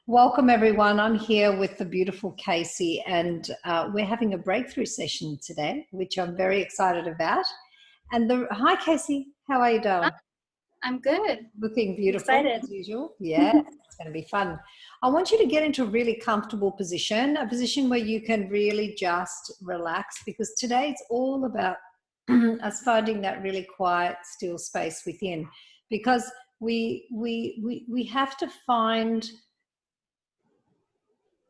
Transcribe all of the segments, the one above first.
Welcome everyone. I'm here with the beautiful Kacey and we're having a breakthrough session today, which I'm very excited about. Hi Kacey, how are you doing? I'm good. Looking beautiful Excited. as usual. Yeah, it's going to be fun. I want you to get into a really comfortable position, a position where you can really just relax, because today it's all about us finding that really quiet, still space within, because we have to find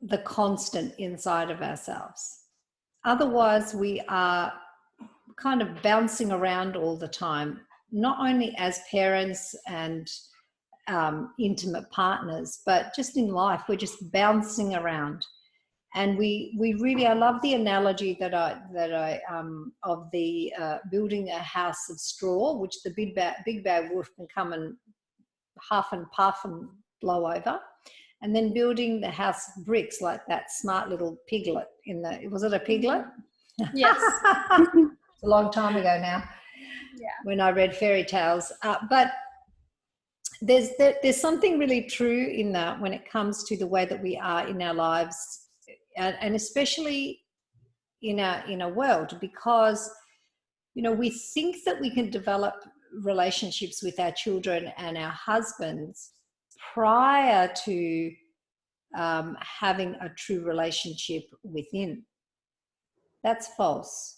the constant inside of ourselves. Otherwise, we are kind of bouncing around all the time, not only as parents and intimate partners, but just in life, we're just bouncing around. And we really, I love the analogy of the building a house of straw, which the big bad wolf can come and huff and puff and blow over. And then building the house of bricks like that smart little piglet was it a piglet? Yes. It's a long time ago now. Yeah. When I read fairy tales. But there's something really true in that when it comes to the way that we are in our lives, and especially in our world, because, you know, we think that we can develop relationships with our children and our husbands prior to having a true relationship within. That's false.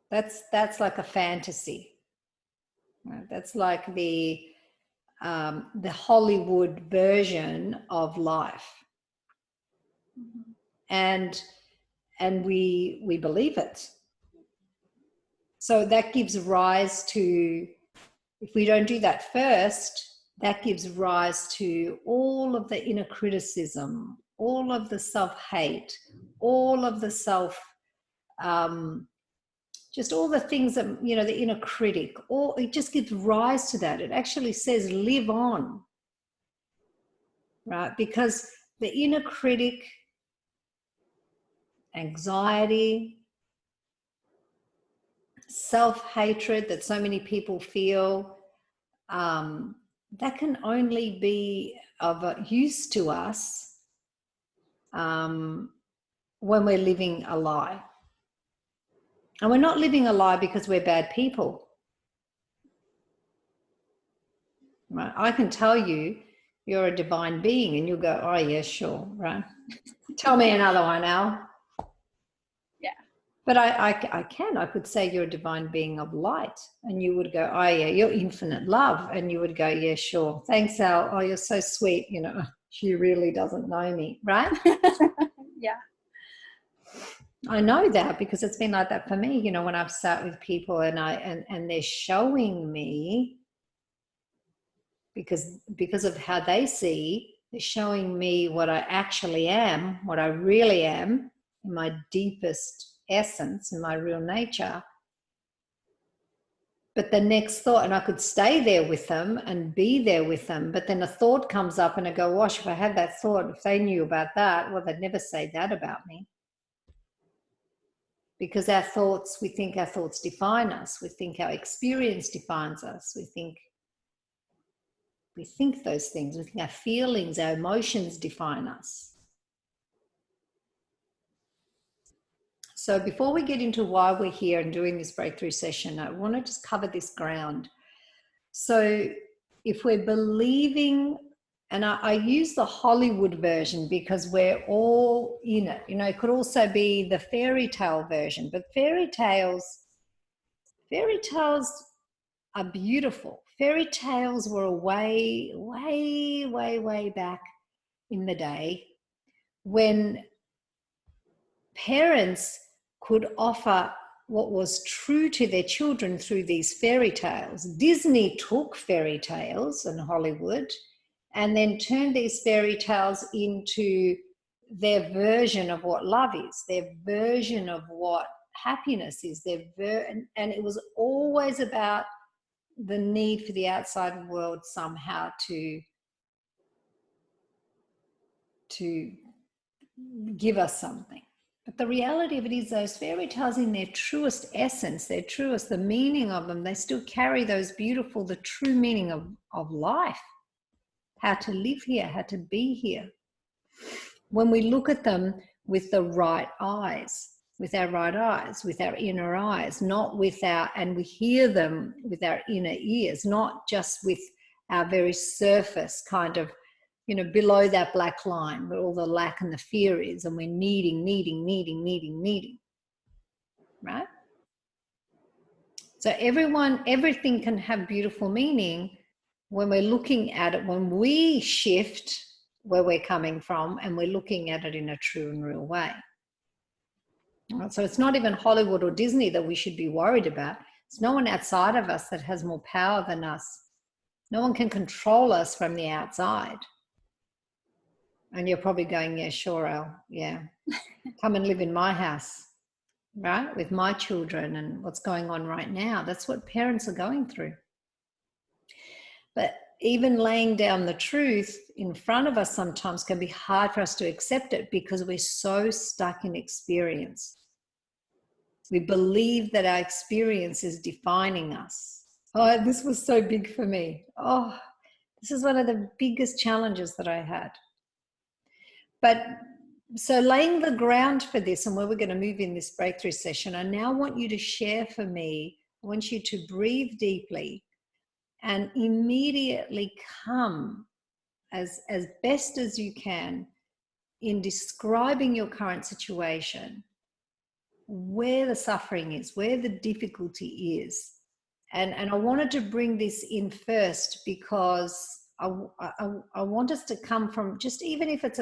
That's like a fantasy. That's like the Hollywood version of life, and we believe it. So that gives rise to, if we don't do that first, that gives rise to all of the inner criticism, all of the self-hate, all of the just all the things that, you know, the inner critic, it just gives rise to that. It actually says live on, right? Because the inner critic, anxiety, self-hatred that so many people feel, that can only be of use to us when we're living a lie. And we're not living a lie because we're bad people. Right? I can tell you you're a divine being and you'll go, oh yeah, sure, right? Tell me another one, Al. Yeah. But I could say you're a divine being of light, and you would go, oh yeah, you're infinite love. And you would go, yeah, sure. Thanks, Al. Oh, you're so sweet. You know, she really doesn't know me, right? Yeah. I know that because it's been like that for me. You know, when I've sat with people and they're showing me, because of how they see, they're showing me what I actually am, what I really am, in my deepest essence, in my real nature. But the next thought, and I could stay there with them and be there with them, but then a thought comes up and I go, gosh, if I had that thought, if they knew about that, well, they'd never say that about me. Because our thoughts, we think our thoughts define us. We think our experience defines us. We think those things. We think our feelings, our emotions define us. So before we get into why we're here and doing this breakthrough session, I want to just cover this ground. So if we're believing, and I use the Hollywood version because we're all in it. You know, it could also be the fairy tale version, but fairy tales are beautiful. Fairy tales were way, way, way, way back in the day when parents could offer what was true to their children through these fairy tales. Disney took fairy tales and Hollywood and then turned these fairy tales into their version of what love is, their version of what happiness is, and it was always about the need for the outside world somehow to give us something. But the reality of it is those fairy tales, in their truest essence, the meaning of them, they still carry those beautiful, the true meaning of life. how to live here, how to be here. When we look at them with the right eyes, with our right eyes, with our inner eyes, not with our, and we hear them with our inner ears, not just with our very surface kind of, you know, below that black line where all the lack and the fear is, and we're needing, right? So everything can have beautiful meaning when we're looking at it, when we shift where we're coming from and we're looking at it in a true and real way. So it's not even Hollywood or Disney that we should be worried about. It's no one outside of us that has more power than us. No one can control us from the outside. And you're probably going, yeah, sure, Al, yeah. Come and live in my house, right? With my children and what's going on right now. That's what parents are going through. But even laying down the truth in front of us sometimes can be hard for us to accept it because we're so stuck in experience. We believe that our experience is defining us. Oh, this was so big for me. Oh, this is one of the biggest challenges that I had. But so laying the ground for this and where we're going to move in this breakthrough session, I now want you to share for me, I want you to breathe deeply and immediately come as best as you can in describing your current situation, where the suffering is, where the difficulty is. And I wanted to bring this in first because I want us to come from, just even if it's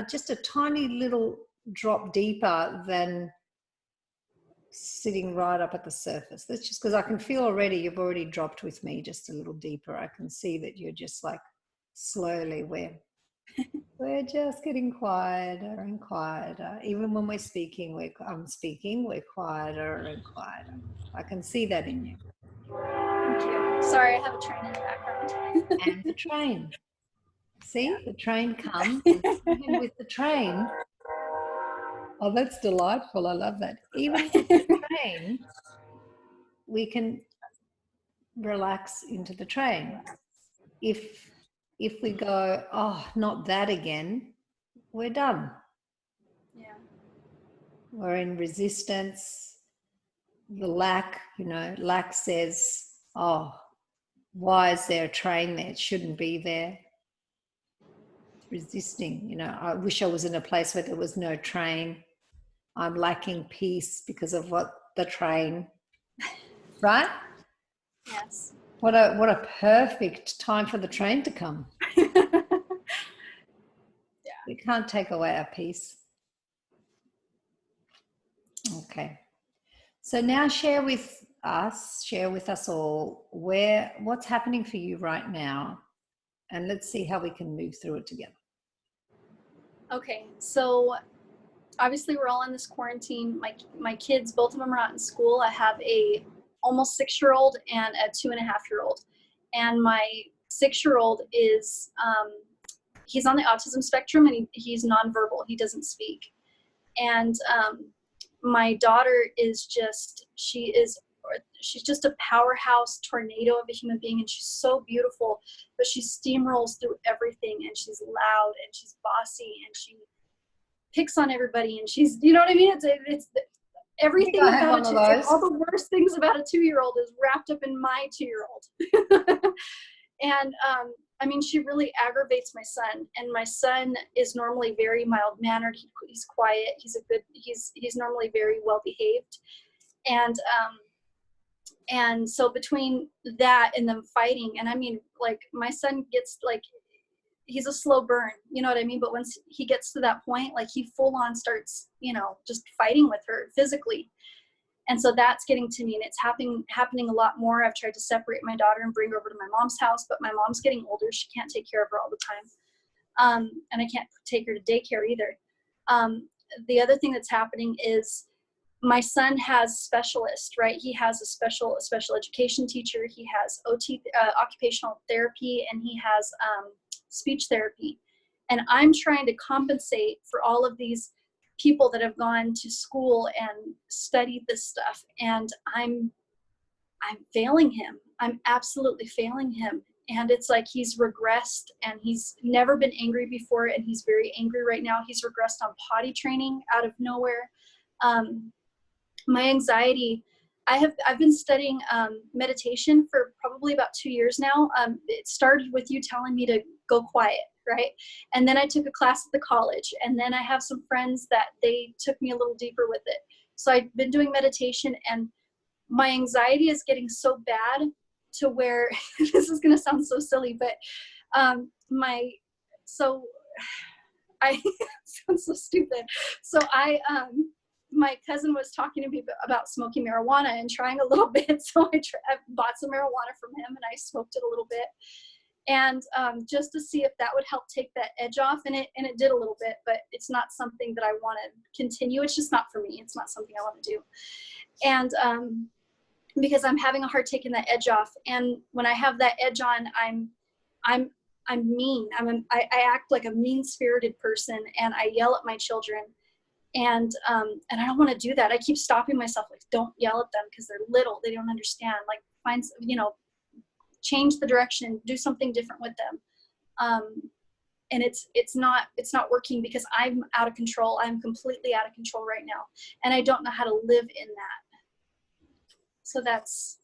just a tiny little drop deeper than sitting right up at the surface. That's just because I can feel already you've already dropped with me just a little deeper. I can see that you're just like slowly, we're just getting quieter and quieter. Even when we're speaking, I'm speaking, we're quieter and quieter. I can see that in you. Thank you. Sorry, I have a train in the background. And the train. See, yeah. The train comes, and even with the train, oh, that's delightful. I love that. Even with the train, we can relax into the train. If we go, oh, not that again, we're done. Yeah. We're in resistance. The lack, lack says, oh, why is there a train there? It shouldn't be there. Resisting, I wish I was in a place where there was no train. I'm lacking peace because of what the train, right? Yes. What a perfect time for the train to come. Yeah. We can't take away our peace. Okay. So now share with us all what's happening for you right now, and let's see how we can move through it together. Okay, so obviously we're all in this quarantine. My kids, both of them are not in school. I have a almost 6-year-old and a 2.5-year-old. And my 6-year-old is, he's on the autism spectrum and he's nonverbal. He doesn't speak. And my daughter is she's just a powerhouse tornado of a human being, and she's so beautiful, but she steamrolls through everything, and she's loud and she's bossy and she picks on everybody, and she's, you know what I mean? It's everything about all the worst things about a 2-year-old is wrapped up in my 2-year-old. And I mean, she really aggravates my son, and my son is normally very mild mannered. He's quiet. He's normally very well behaved. And so between that and them fighting, and I mean, like, my son gets, like, he's a slow burn, you know what I mean? But once he gets to that point, like, he full on starts, just fighting with her physically. And so that's getting to me, and it's happening a lot more. I've tried to separate my daughter and bring her over to my mom's house, but my mom's getting older. She can't take care of her all the time. And I can't take her to daycare either. The other thing that's happening is my son has specialists, right? He has a special education teacher. He has OT, occupational therapy, and he has speech therapy. And I'm trying to compensate for all of these people that have gone to school and studied this stuff, and I'm failing him. I'm absolutely failing him. And it's like he's regressed, and he's never been angry before, and he's very angry right now. He's regressed on potty training out of nowhere. My anxiety, I've been studying meditation for probably about 2 years now. It started with you telling me to go quiet, right? And then I took a class at the college, and then I have some friends that they took me a little deeper with it. So I've been doing meditation, and my anxiety is getting so bad to where this is going to sound so silly, but I sounds so stupid. So my cousin was talking to me about smoking marijuana and trying a little bit. So I bought some marijuana from him, and I smoked it a little bit, and just to see if that would help take that edge off. And it did a little bit, but it's not something that I want to continue. It's just not for me. It's not something I want to do. And because I'm having a hard taking that edge off. And when I have that edge on, I'm mean. I act like a mean-spirited person, and I yell at my children. And I don't want to do that. I keep stopping myself, like, don't yell at them because they're little. They don't understand. Like, change the direction, do something different with them. And it's not working because I'm out of control. I'm completely out of control right now. And I don't know how to live in that. So that's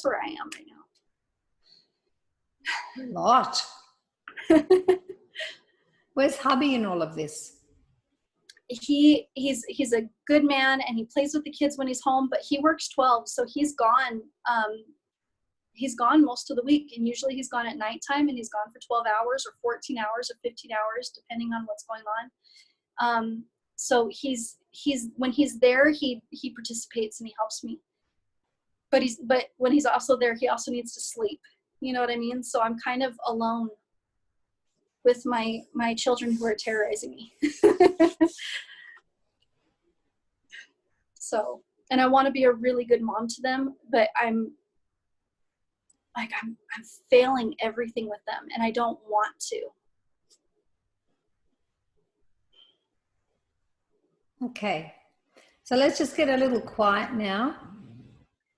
where I am right now. A lot. Where's hubby in all of this? He's a good man, and he plays with the kids when he's home, but he works 12, so he's gone most of the week, and usually he's gone at nighttime, and he's gone for 12 hours or 14 hours or 15 hours depending on what's going on. So he's when he's there, he participates and he helps me, but when he's also there, he also needs to sleep, you know what I mean? So I'm kind of alone with my children who are terrorizing me. So, and I want to be a really good mom to them, but I'm failing everything with them, and I don't want to. Okay. So let's just get a little quiet now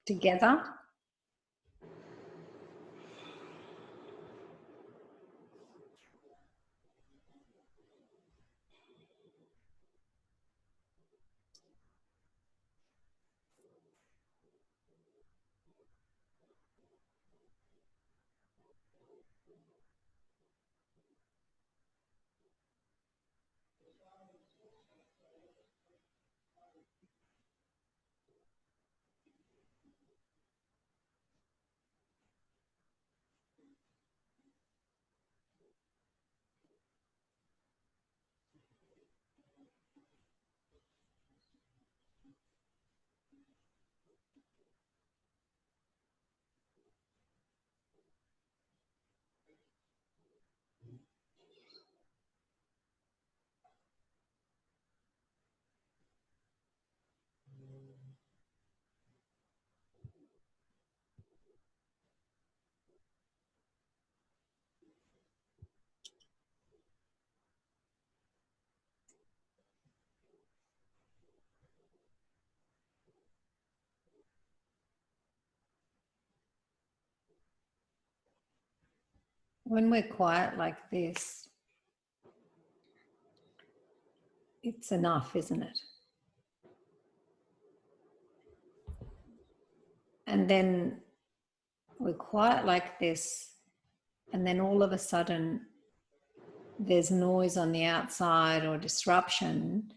together. When we're quiet like this, it's enough, isn't it? And then we're quiet like this, and then all of a sudden there's noise on the outside or disruption,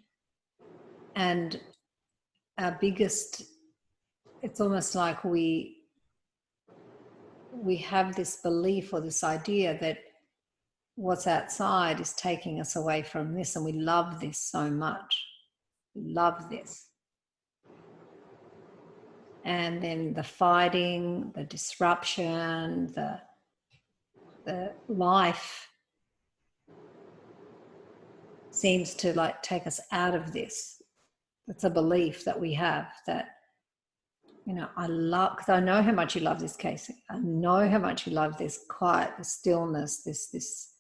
and our biggest, it's almost like we have this belief or this idea that what's outside is taking us away from this, and we love this so much. We love this. And then the fighting, the disruption, the life seems to like take us out of this. It's a belief that we have that, you know, I love, because I know how much you love this, Kacey. I know how much you love this quiet, the stillness, this.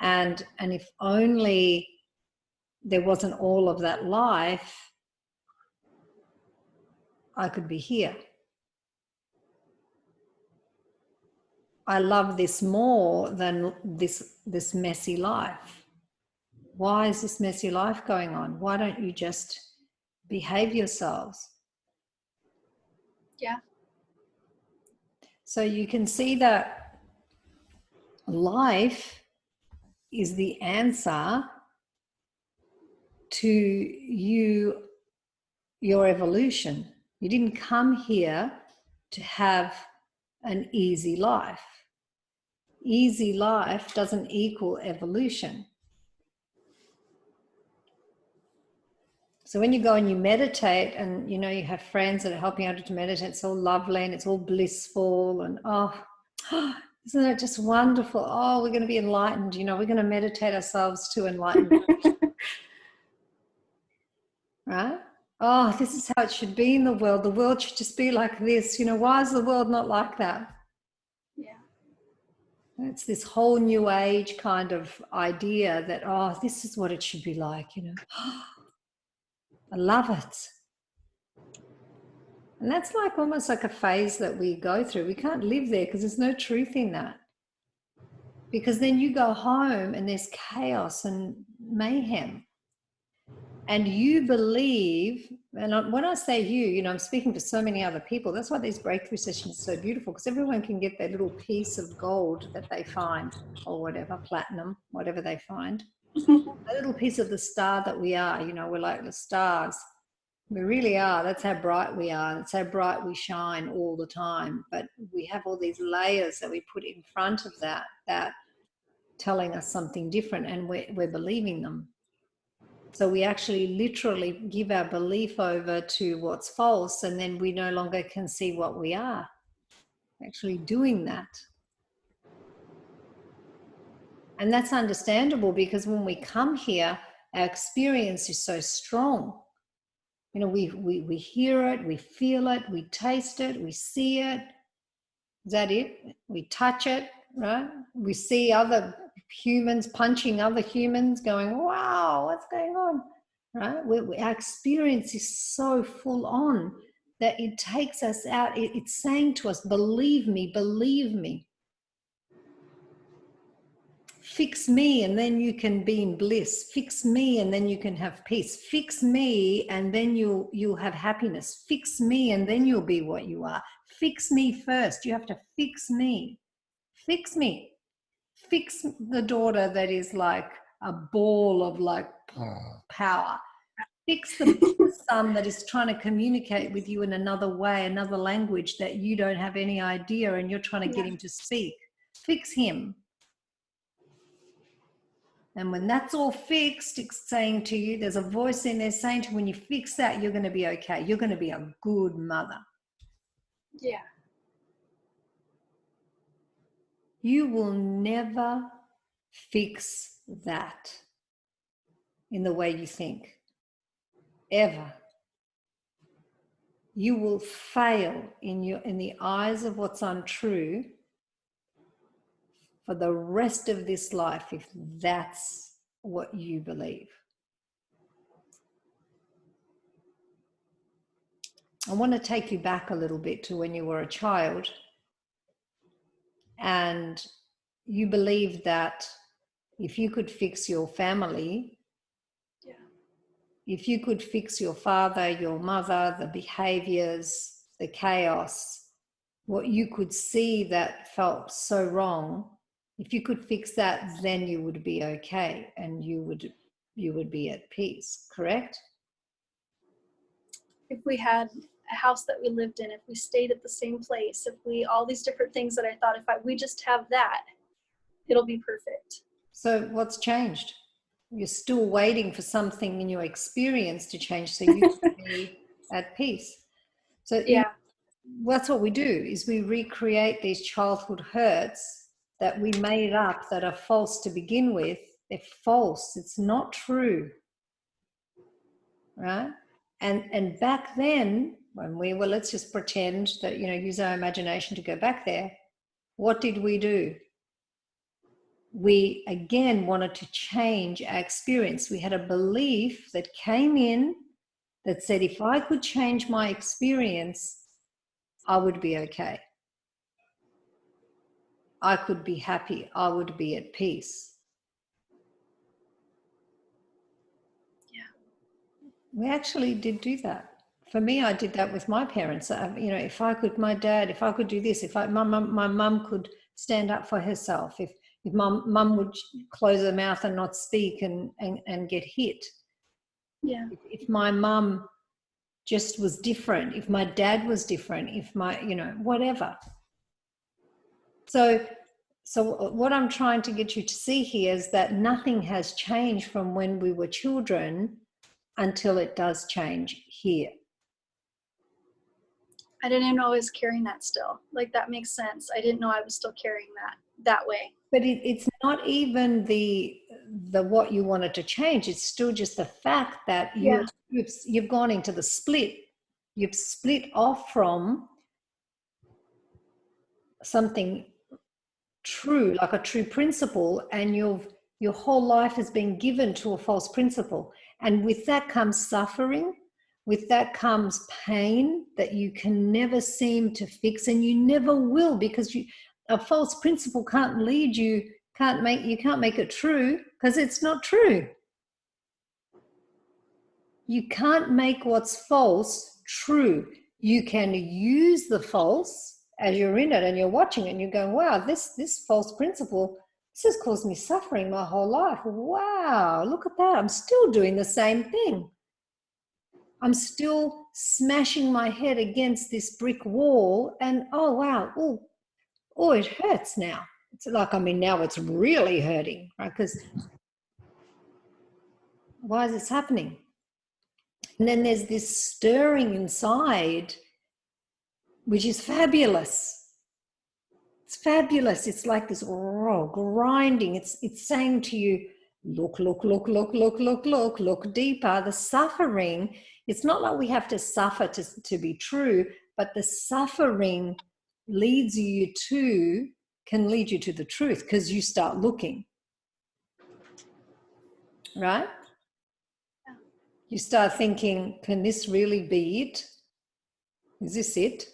And if only there wasn't all of that life, I could be here. I love this more than this messy life. Why is this messy life going on? Why don't you just behave yourselves? Yeah. So you can see that life is the answer to your evolution. You didn't come here to have an easy life. Easy life doesn't equal evolution. So when you go and you meditate, and you have friends that are helping you to meditate, it's all lovely and it's all blissful, and isn't it just wonderful? Oh, we're going to be enlightened. We're going to meditate ourselves to enlightenment. Right? Oh, this is how it should be in the world. The world should just be like this. Why is the world not like that? Yeah. It's this whole new age kind of idea that, this is what it should be like, I love it. And that's almost like a phase that we go through. We can't live there because there's no truth in that. Because then you go home and there's chaos and mayhem. And you believe, and when I say you, I'm speaking to so many other people. That's why these breakthrough sessions are so beautiful, because everyone can get their little piece of gold that they find, or whatever, platinum, whatever they find. A little piece of the star that we are, we're like the stars. We really are. That's how bright we are. That's how bright we shine all the time. But we have all these layers that we put in front of that telling us something different, and we're believing them. So we actually literally give our belief over to what's false, and then we no longer can see what we are. Actually doing that. And that's understandable, because when we come here, our experience is so strong. We hear it, we feel it, we taste it, we see it. Is that it? We touch it, right? We see other humans punching other humans, going, wow, what's going on? Right? Our experience is so full on that it takes us out. It's saying to us, believe me, believe me. Fix me and then you can be in bliss. Fix me and then you can have peace. Fix me and then you'll have happiness. Fix me and then you'll be what you are. Fix me first. You have to fix me. Fix me. Fix the daughter that is like a ball of power. Fix the son that is trying to communicate with you in another way, another language that you don't have any idea, and you're trying to get him to speak. Fix him. And when that's all fixed, it's saying to you, there's a voice in there saying to you, when you fix that, you're going to be okay. You're going to be a good mother. Yeah. You will never fix that in the way you think. Ever. You will fail in the eyes of what's untrue for the rest of this life if that's what you believe. I want to take you back a little bit to when you were a child, and you believed that if you could fix your family, if you could fix your father, your mother, the behaviors, the chaos, what you could see that felt so wrong, if you could fix that, then you would be okay and you would be at peace, correct? If we had a house that we lived in, if we stayed at the same place, all these different things that I thought, we just have that, it'll be perfect. So what's changed? You're still waiting for something in your experience to change so you can be at peace. So yeah, that's what we do, is we recreate these childhood hurts that we made up that are false to begin with. They're false. It's not true. Right? And back then, when we were, let's just pretend that, use our imagination to go back there. What did we do? We again wanted to change our experience. We had a belief that came in that said, if I could change my experience, I would be okay. I could be happy, I would be at peace. Yeah. We actually did do that. For me, I did that with my parents. You know, if I could, my dad, if I could do this, if my mum could stand up for herself, if my mum would close her mouth and not speak and get hit. Yeah. If my mum just was different, if my dad was different, if my, you know, whatever. So what I'm trying to get you to see here is that nothing has changed from when we were children until it does change here. I didn't know I was carrying that still. Like, that makes sense. I didn't know I was still carrying that way. But it's not even the what you wanted to change. It's still just the fact that you've gone into the split. You've split off from something true, like a true principle, and your whole life has been given to a false principle. And with that comes suffering. With that comes pain that you can never seem to fix, and you never will, because a false principle can't lead you, can't make it true, because it's not true. You can't make what's false true. You can use the false as you're in it and you're watching it and you're going, wow, this false principle, this has caused me suffering my whole life. Wow, look at that. I'm still doing the same thing. I'm still smashing my head against this brick wall, and oh wow, oh, it hurts now. It's like, I mean, now it's really hurting, right? Because why is this happening? And then there's this stirring inside, which is fabulous. It's fabulous. It's like this grinding. It's saying to you, look deeper. The suffering, it's not like we have to suffer to be true, but the suffering can lead you to the truth, because you start looking. Right? Yeah. You start thinking, can this really be it? Is this it?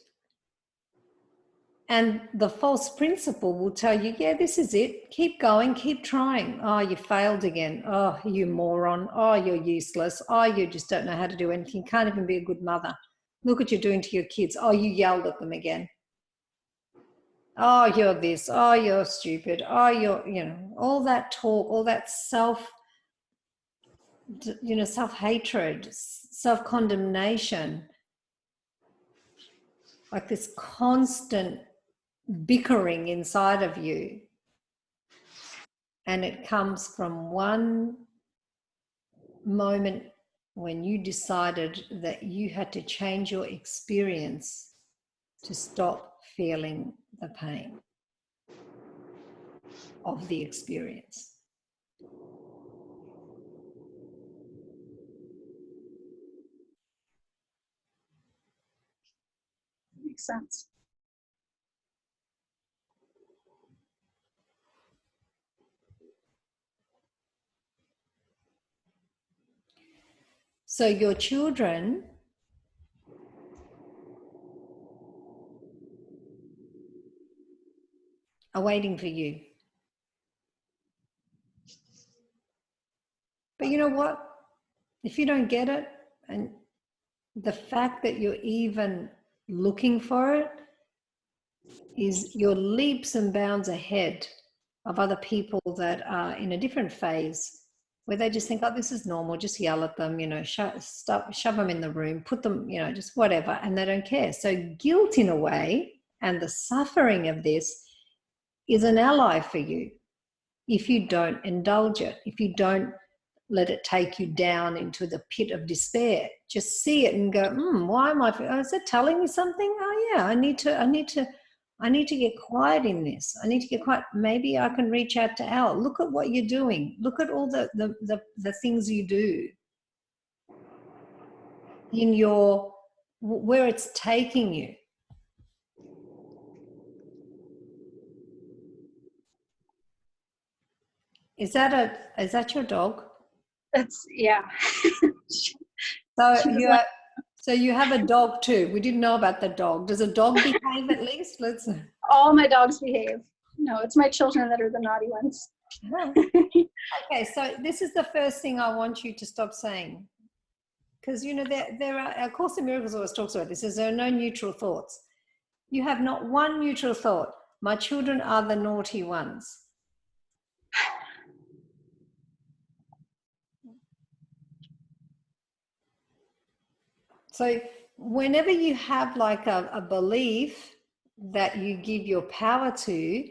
And the false principle will tell you, yeah, this is it. Keep going, keep trying. Oh, you failed again. Oh, you moron. Oh, you're useless. Oh, you just don't know how to do anything. You can't even be a good mother. Look what you're doing to your kids. Oh, you yelled at them again. Oh, you're this. Oh, you're stupid. Oh, you're, you know, all that talk, all that self-hatred, self-condemnation, like this constant bickering inside of you. And it comes from one moment when you decided that you had to change your experience to stop feeling the pain of the experience. Makes sense. So your children are waiting for you. But you know what? If you don't get it, and the fact that you're even looking for it, is you're leaps and bounds ahead of other people that are in a different phase, where they just think, oh, this is normal, just yell at them, you know, shove them in the room, put them, you know, just whatever, and they don't care. So guilt, in a way, and the suffering of this is an ally for you if you don't indulge it, if you don't let it take you down into the pit of despair. Just see it and go, why am I, is it telling me something? Oh yeah, I need to get quiet in this. I need to get quiet. Maybe I can reach out to Al. Look at what you're doing. Look at all the things you do in where it's taking you. Is that your dog? That's, yeah. So you have a dog too. We didn't know about the dog. Does a dog behave at least? All my dogs behave. No, it's my children that are the naughty ones. Okay, so this is the first thing I want you to stop saying. Because, you know, there are, our Course in Miracles always talks about this, is there are no neutral thoughts. You have not one neutral thought. My children are the naughty ones. So whenever you have like a belief that you give your power to,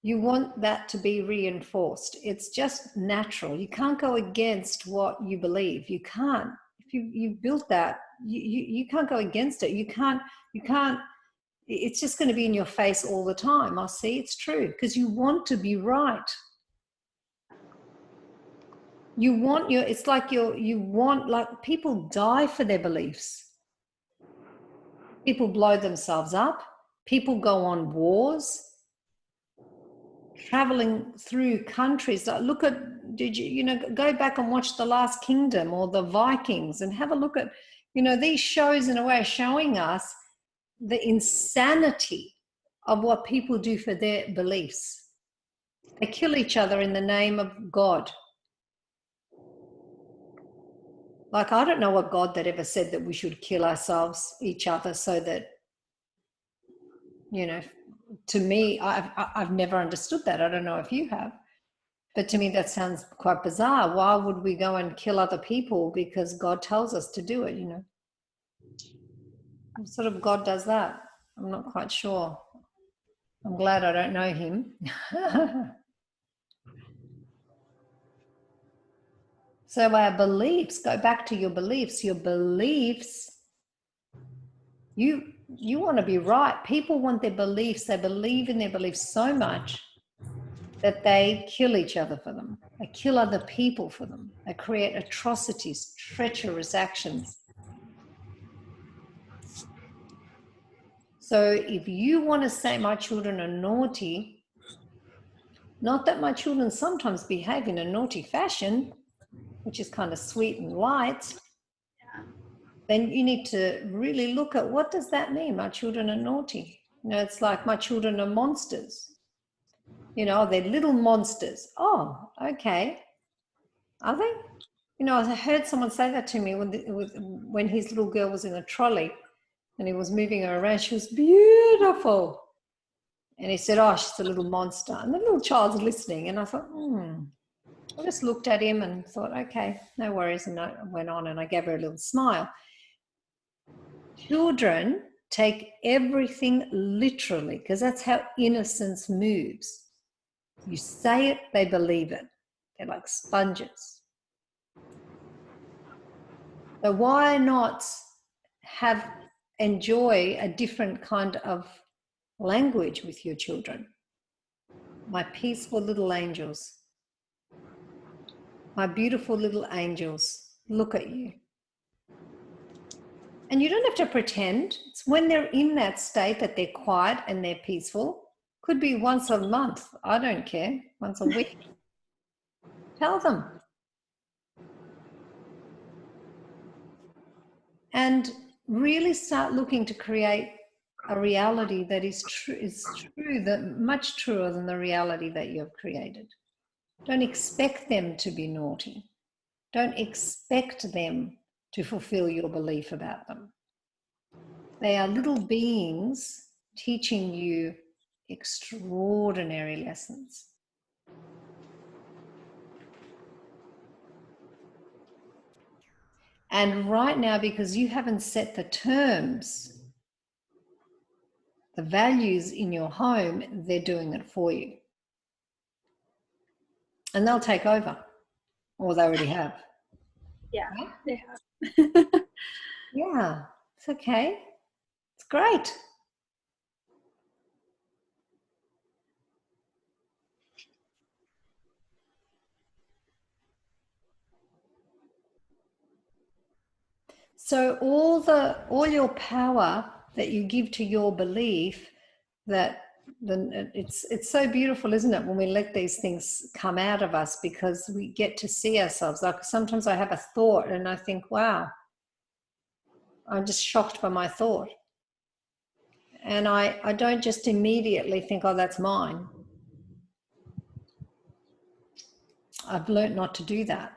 you want that to be reinforced. It's just natural. You can't go against what you believe. You can't. If you've built that, you can't go against it. You can't, it's just going to be in your face all the time. I see, it's true, because you want to be right. You want it's like you want, like, people die for their beliefs. People blow themselves up. People go on wars, traveling through countries. Look at, go back and watch The Last Kingdom or the Vikings and have a look at, these shows in a way are showing us the insanity of what people do for their beliefs. They kill each other in the name of God. Like, I don't know a God that ever said that we should kill each other, so that, to me, I've never understood that. I don't know if you have, but to me that sounds quite bizarre. Why would we go and kill other people because God tells us to do it? What sort of God does that? I'm not quite sure. I'm glad I don't know him. So our beliefs, go back to your beliefs. Your beliefs, you want to be right. People want their beliefs. They believe in their beliefs so much that they kill each other for them. They kill other people for them. They create atrocities, treacherous actions. So if you want to say my children are naughty, not that my children sometimes behave in a naughty fashion, which is kind of sweet and light, then you need to really look at, what does that mean? My children are naughty. It's like my children are monsters. They're little monsters. Oh, okay. Are they? I heard someone say that to me when his little girl was in a trolley and he was moving her around. She was beautiful. And he said, oh, she's a little monster. And the little child's listening. And I thought, I just looked at him and thought, okay, no worries. And I went on and I gave her a little smile. Children take everything literally, because that's how innocence moves. You say it, they believe it. They're like sponges. So why not enjoy a different kind of language with your children? My peaceful little angels. My beautiful little angels, look at you. And you don't have to pretend. It's when they're in that state that they're quiet and they're peaceful. Could be once a month. I don't care. Once a week. Tell them. And really start looking to create a reality that is true, that much truer than the reality that you have created. Don't expect them to be naughty. Don't expect them to fulfill your belief about them. They are little beings teaching you extraordinary lessons. And right now, because you haven't set the terms, the values in your home, they're doing it for you. And they'll take over, or they already have. Yeah, they have. Yeah, it's okay. It's great. So all your power that you give to your belief, it's so beautiful, isn't it, when we let these things come out of us, because we get to see ourselves. Like sometimes I have a thought and I think, wow, I'm just shocked by my thought. And I don't just immediately think, oh, that's mine. I've learned not to do that.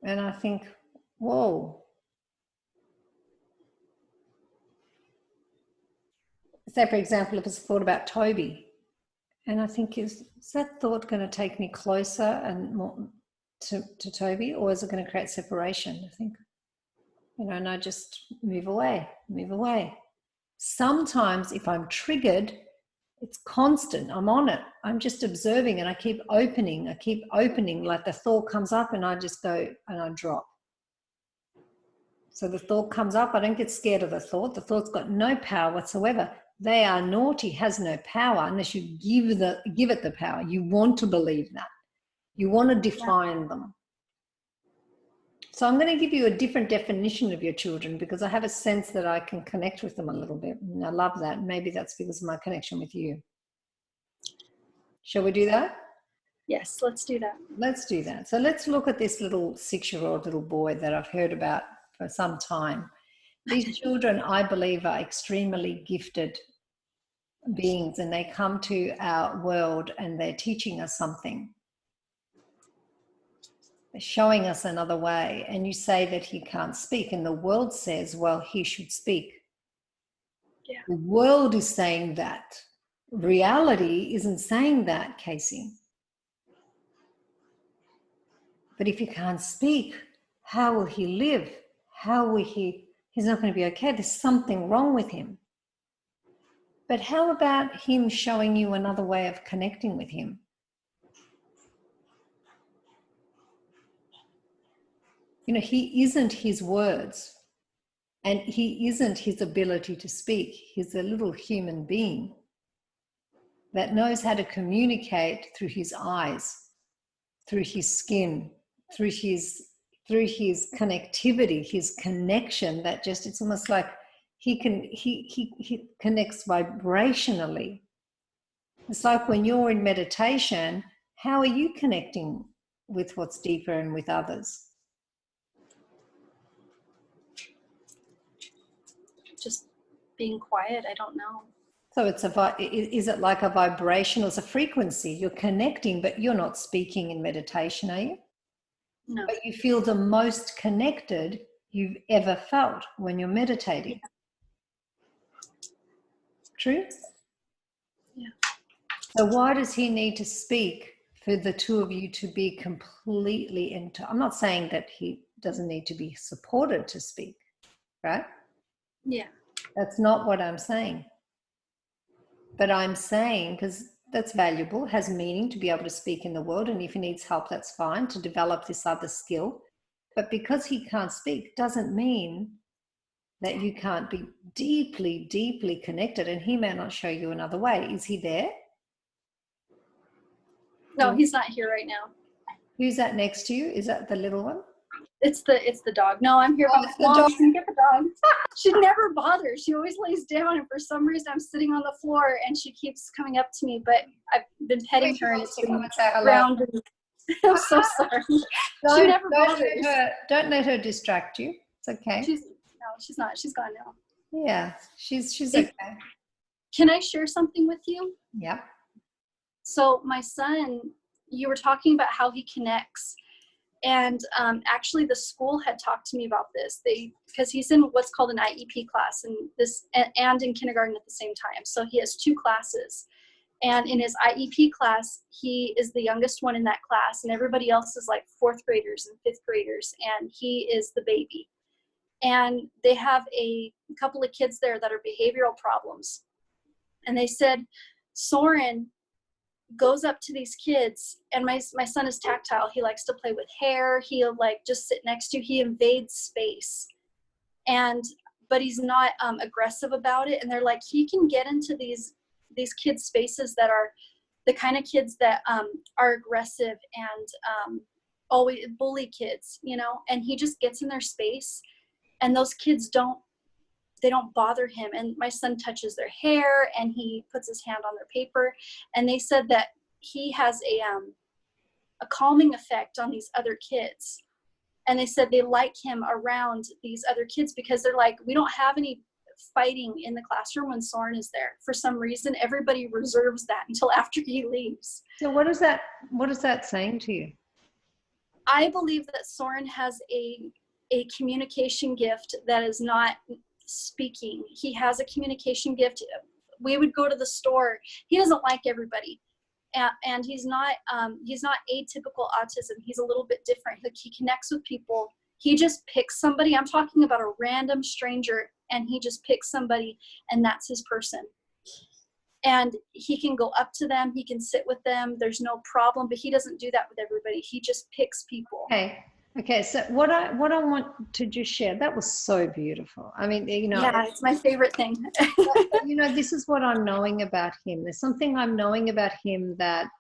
And I think, whoa. Say, for example, if it's a thought about Toby, and I think, is that thought going to take me closer and more to Toby, or is it going to create separation? I think, and I just move away. Sometimes if I'm triggered, it's constant. I'm on it. I'm just observing, and I keep opening. Like the thought comes up and I just go and I drop. So the thought comes up. I don't get scared of the thought. The thought's got no power whatsoever. They are naughty has no power unless you give it the power. You want to believe that. You want to define them. So I'm going to give you a different definition of your children because I have a sense that I can connect with them a little bit. And I love that. Maybe that's because of my connection with you. Shall we do that? Yes, let's do that. Let's do that. So let's look at this little 6-year-old little boy that I've heard about for some time. These children, I believe, are extremely gifted beings, and they come to our world and they're teaching us something. They're showing us another way. And you say that he can't speak, and the world says, well, he should speak. Yeah. The world is saying that. Reality isn't saying that, Kacey. But if he can't speak, how will he live? How will he's not going to be okay. There's something wrong with him. But how about him showing you another way of connecting with him? He isn't his words, and he isn't his ability to speak. He's a little human being that knows how to communicate through his eyes, through his skin, through his connectivity, his connection. That just, it's almost like he connects vibrationally. It's like when you're in meditation, how are you connecting with what's deeper and with others? Just being quiet. I don't know. So is it like a vibration or it's a frequency? You're connecting, but you're not speaking in meditation, are you? No. But you feel the most connected you've ever felt when you're meditating. Yeah. True? Yeah. So why does he need to speak for the two of you to be completely into? I'm not saying that he doesn't need to be supported to speak, right? Yeah. That's not what I'm saying. But I'm saying, because that's valuable, has meaning to be able to speak in the world, and if he needs help, that's fine, to develop this other skill. But because he can't speak doesn't mean that you can't be deeply, deeply connected, and he may not show you another way. Is he there? No, he's not here right now. Who's that next to you? Is that the little one? It's the dog. No, I'm here. Mom, can you get the dog? She never bothers. She always lays down, and for some reason I'm sitting on the floor and she keeps coming up to me, but I've been petting her and it's been grounded. I'm so sorry. She never bothers. Don't let her distract you. It's okay. She's not. She's gone now. Yeah, she's okay. Can I share something with you? Yeah. So my son, you were talking about how he connects. And actually, the school had talked to me about this. Because he's in what's called an IEP class, and in kindergarten at the same time. So he has 2 classes. And in his IEP class, he is the youngest one in that class, and everybody else is like 4th graders and 5th graders, and he is the baby. And they have a couple of kids there that are behavioral problems. And they said, Soren goes up to these kids, and my son is tactile. He likes to play with hair. He'll just sit next to you. He invades space, but he's not aggressive about it. And they're like, he can get into these kids' spaces that are the kind of kids that are aggressive and always bully kids, and he just gets in their space, and those kids don't bother him. And my son touches their hair and he puts his hand on their paper. And they said that he has a calming effect on these other kids. And they said they like him around these other kids because they're like, we don't have any fighting in the classroom when Soren is there. For some reason, everybody reserves that until after he leaves. So what is that saying to you? I believe that Soren has a communication gift that is not speaking. He has a communication gift. We would go to the store. He doesn't like everybody. And he's not atypical autism. He's a little bit different. He connects with people. He just picks somebody. I'm talking about a random stranger, and he just picks somebody, and that's his person. And he can go up to them. He can sit with them. There's no problem. But he doesn't do that with everybody. He just picks people. Okay. So what I want to just share, that was so beautiful. I mean, yeah, it's my favorite thing. This is what I'm knowing about him. There's something I'm knowing about him that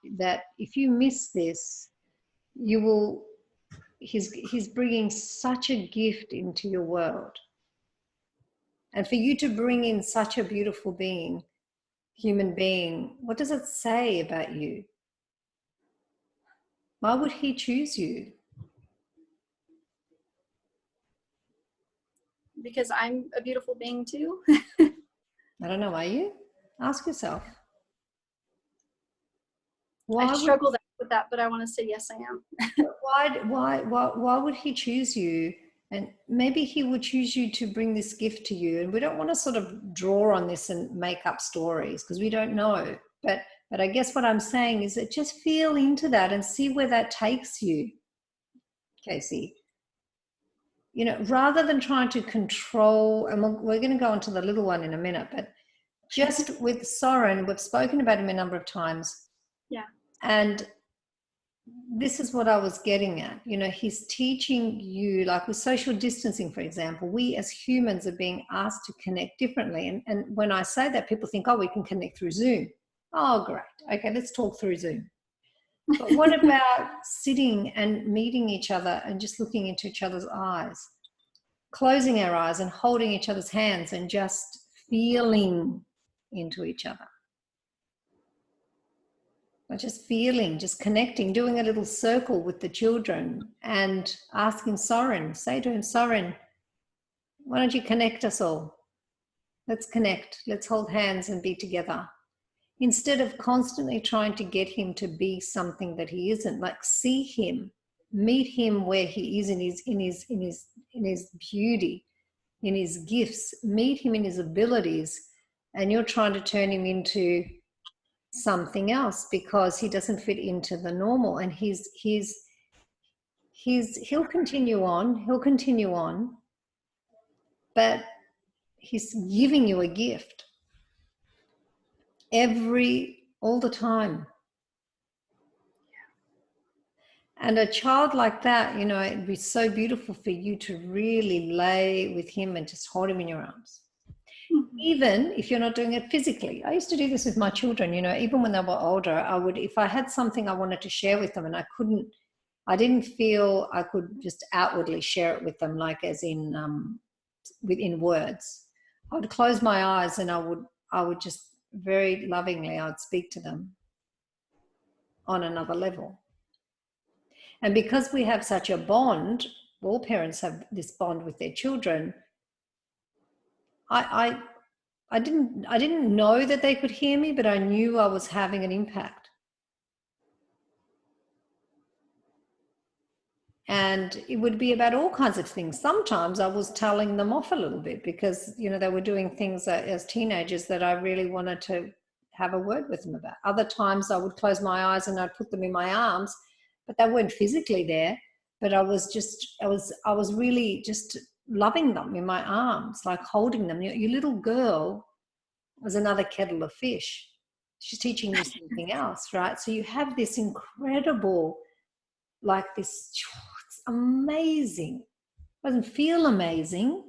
if you miss this, you will. He's bringing such a gift into your world, and for you to bring in such a beautiful being, human being, what does it say about you? Why would he choose you? Because I'm a beautiful being too. I don't know. Are you? Ask yourself. I struggle with that, but I want to say yes, I am. Why would he choose you? And maybe he would choose you to bring this gift to you. And we don't want to sort of draw on this and make up stories because we don't know. But I guess what I'm saying is that just feel into that and see where that takes you, Kacey. Rather than trying to control, and we're going to go on to the little one in a minute, but just with Soren, we've spoken about him a number of times. Yeah. And this is what I was getting at. He's teaching you, like with social distancing, for example, we as humans are being asked to connect differently. And when I say that, people think, oh, we can connect through Zoom. Oh, great. Okay, let's talk through Zoom. But what about sitting and meeting each other and just looking into each other's eyes, closing our eyes and holding each other's hands and just feeling into each other? But just feeling, just connecting, doing a little circle with the children and asking Soren, say to him, Soren, why don't you connect us all? Let's connect. Let's hold hands and be together. Instead of constantly trying to get him to be something that he isn't, like see him, meet him where he is in his beauty, in his gifts, meet him in his abilities, and you're trying to turn him into something else because he doesn't fit into the normal. And he'll continue on, but he's giving you a gift all the time. And a child like that, it'd be so beautiful for you to really lay with him and just hold him in your arms. Mm-hmm. Even if you're not doing it physically. I used to do this with my children, even when they were older, if I had something I wanted to share with them and I didn't feel I could just outwardly share it with them, like as in within words. I would close my eyes and I would just very lovingly, I would speak to them on another level. And because we have such a bond, all parents have this bond with their children, I didn't know that they could hear me, but I knew I was having an impact. And it would be about all kinds of things. Sometimes I was telling them off a little bit because, they were doing things as teenagers that I really wanted to have a word with them about. Other times I would close my eyes and I'd put them in my arms, but they weren't physically there. But I was really just loving them in my arms, like holding them. Your little girl was another kettle of fish. She's teaching you something else, right? So you have this incredible, like this, it's amazing. It doesn't feel amazing,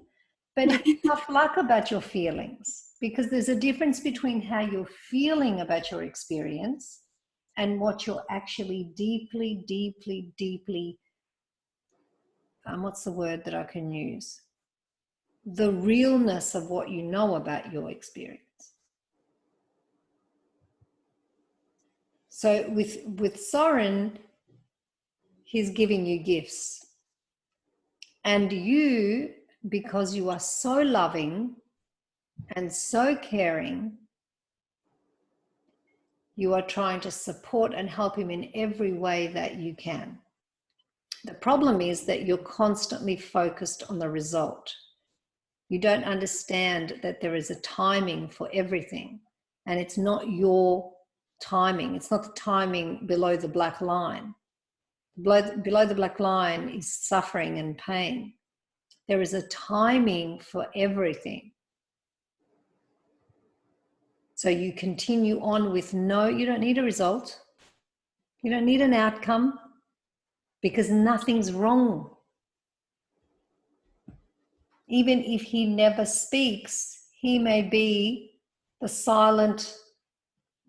but it's tough luck about your feelings, because there's a difference between how you're feeling about your experience and what you're actually deeply, deeply, deeply, what's the word that I can use? The realness of what you know about your experience. So with Soren, he's giving you gifts. And you, because you are so loving, and so caring. You are trying to support and help him in every way that you can. The problem is that you're constantly focused on the result. You don't understand that there is a timing for everything, and it's not your timing. It's not the timing below the black line. Below the black line is suffering and pain. There is a timing for everything. So you continue on with you don't need a result. You don't need an outcome, because nothing's wrong. Even if he never speaks, he may be the silent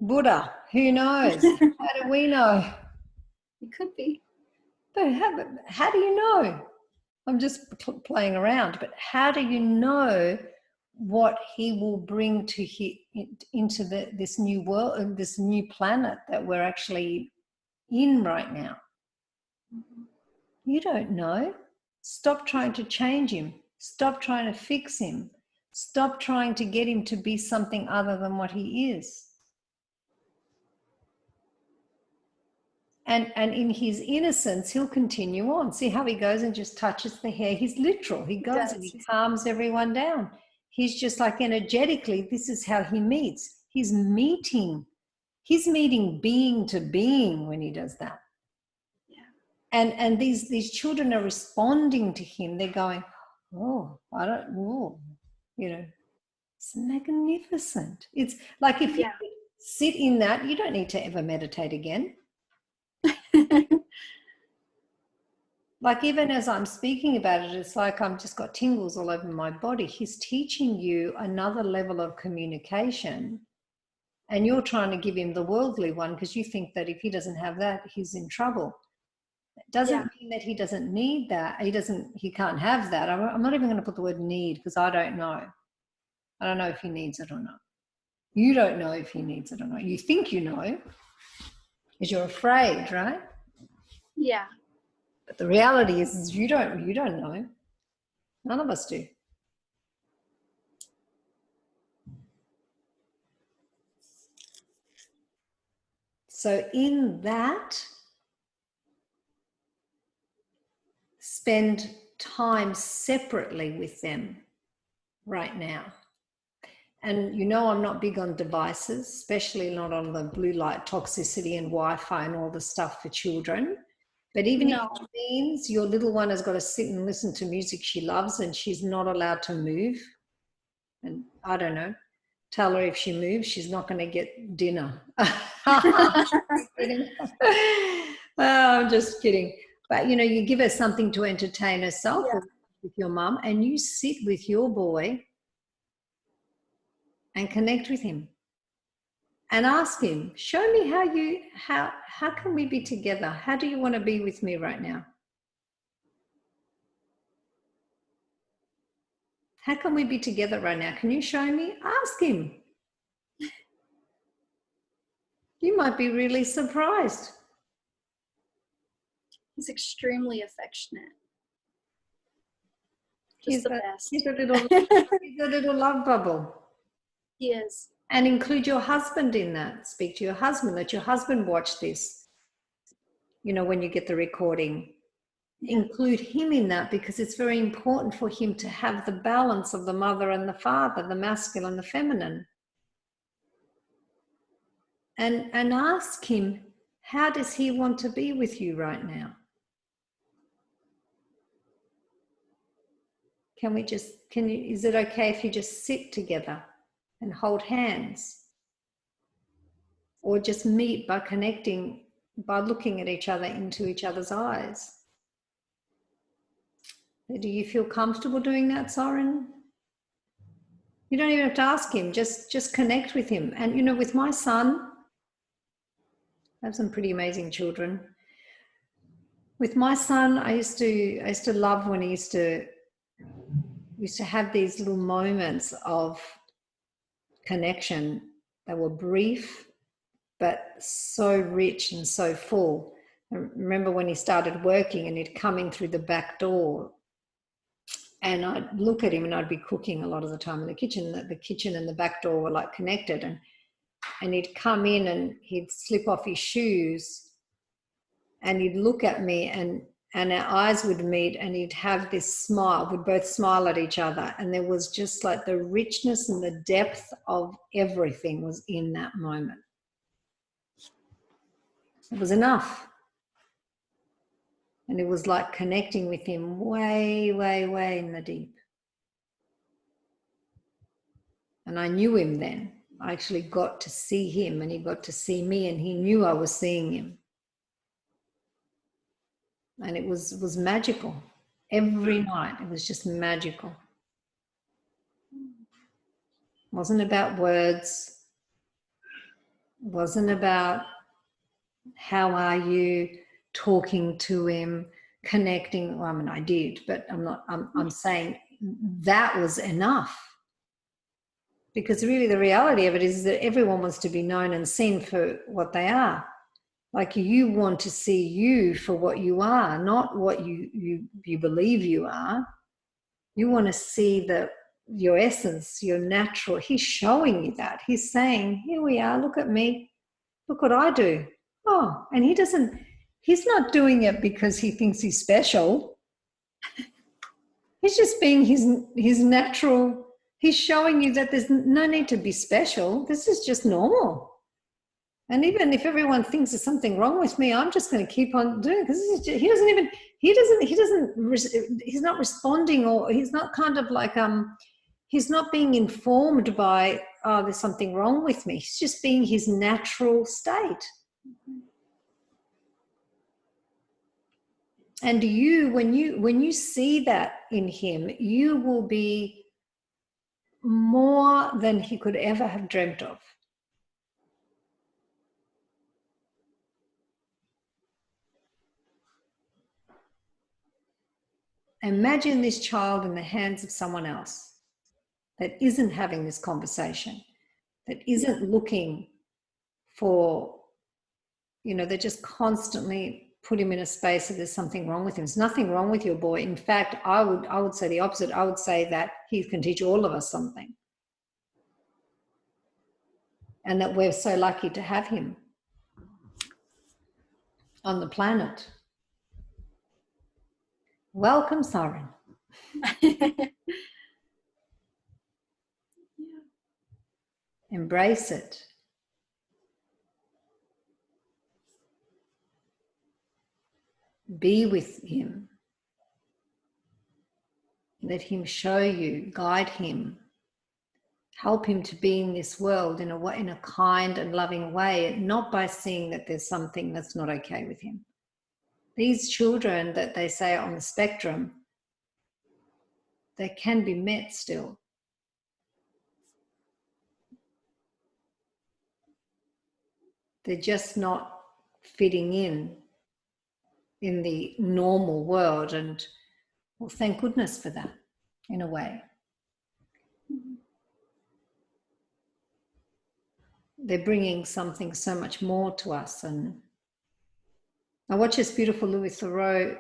Buddha. Who knows? How do we know? It could be. But how do you know? I'm just playing around, but how do you know what he will bring into this new world, this new planet that we're actually in right now? You don't know. Stop trying to change him. Stop trying to fix him. Stop trying to get him to be something other than what he is. And in his innocence, he'll continue on. See how he goes and just touches the hair. He's literal. He goes and he calms everyone down. He's just like energetically, this is how he meets. He's meeting being to being when he does that. And these children are responding to him. They're going, it's magnificent. It's like if you sit in that, you don't need to ever meditate again. Like even as I'm speaking about it, it's like I've just got tingles all over my body. He's teaching you another level of communication, and you're trying to give him the worldly one because you think that if he doesn't have that, he's in trouble. It doesn't mean that he doesn't need that. He can't have that. I'm not even going to put the word need, because I don't know. I don't know if he needs it or not. You don't know if he needs it or not. You think you know because you're afraid, right? Yeah. But the reality is you don't know. None of us do. So in that, spend time separately with them right now. And I'm not big on devices, especially not on the blue light toxicity and Wi-Fi and all the stuff for children. But even if it means your little one has got to sit and listen to music she loves and she's not allowed to move, and I don't know, tell her if she moves, she's not going to get dinner. I'm just kidding. But, you give her something to entertain herself with your mum, and you sit with your boy and connect with him and ask him, show me how can we be together? How do you want to be with me right now? How can we be together right now? Can you show me? Ask him. You might be really surprised. He's extremely affectionate. Just the best. He's a little love bubble. He is. And include your husband in that. Speak to your husband. Let your husband watch this. When you get the recording. Include him in that, because it's very important for him to have the balance of the mother and the father, the masculine and the feminine. And ask him, how does he want to be with you right now? Is it okay if you just sit together and hold hands? Or just meet by connecting, by looking at each other into each other's eyes? Do you feel comfortable doing that, Soren? You don't even have to ask him, just connect with him. And with my son, I have some pretty amazing children. With my son, I used to love when he used to have these little moments of connection that were brief, but so rich and so full. I remember when he started working and he'd come in through the back door, And I'd look at him, and I'd be cooking a lot of the time in the kitchen. The kitchen and the back door were like connected, and he'd come in and he'd slip off his shoes, and he'd look at me, and our eyes would meet, and he'd have this smile. We'd both smile at each other, and there was just like the richness and the depth of everything was in that moment. It was enough. And it was like connecting with him way, way, way in the deep. And I knew him then. I actually got to see him, and he got to see me, and he knew I was seeing him. And it was magical. Every night, it was just magical. It wasn't about words. It wasn't about how are you, talking to him, connecting. Well, I mean, I did, but I'm saying that was enough. Because really the reality of it is that everyone wants to be known and seen for what they are. Like, you want to see you for what you are, not what you believe you are. You want to see your essence, your natural. He's showing you that. He's saying, here we are, look at me. Look what I do. Oh, and he's not doing it because he thinks he's special. He's just being his natural. He's showing you that there's no need to be special. This is just normal. And even if everyone thinks there's something wrong with me, I'm just going to keep on doing it, because he's not responding, or he's not kind of like, he's not being informed by, oh, there's something wrong with me. He's just being his natural state. And when you see that in him, you will be more than he could ever have dreamt of. Imagine this child in the hands of someone else that isn't having this conversation, that isn't looking for, they just constantly put him in a space that there's something wrong with him. There's nothing wrong with your boy. In fact, I would say the opposite. I would say that he can teach all of us something. And that we're so lucky to have him on the planet. Welcome, Siren. Embrace it. Be with him. Let him show you, guide him, help him to be in this world in a kind and loving way, not by seeing that there's something that's not okay with him. These children that they say are on the spectrum, they can be met still. They're just not fitting in the normal world, and well, thank goodness for that, in a way. They're bringing something so much more to us. And I watched this beautiful Louis Theroux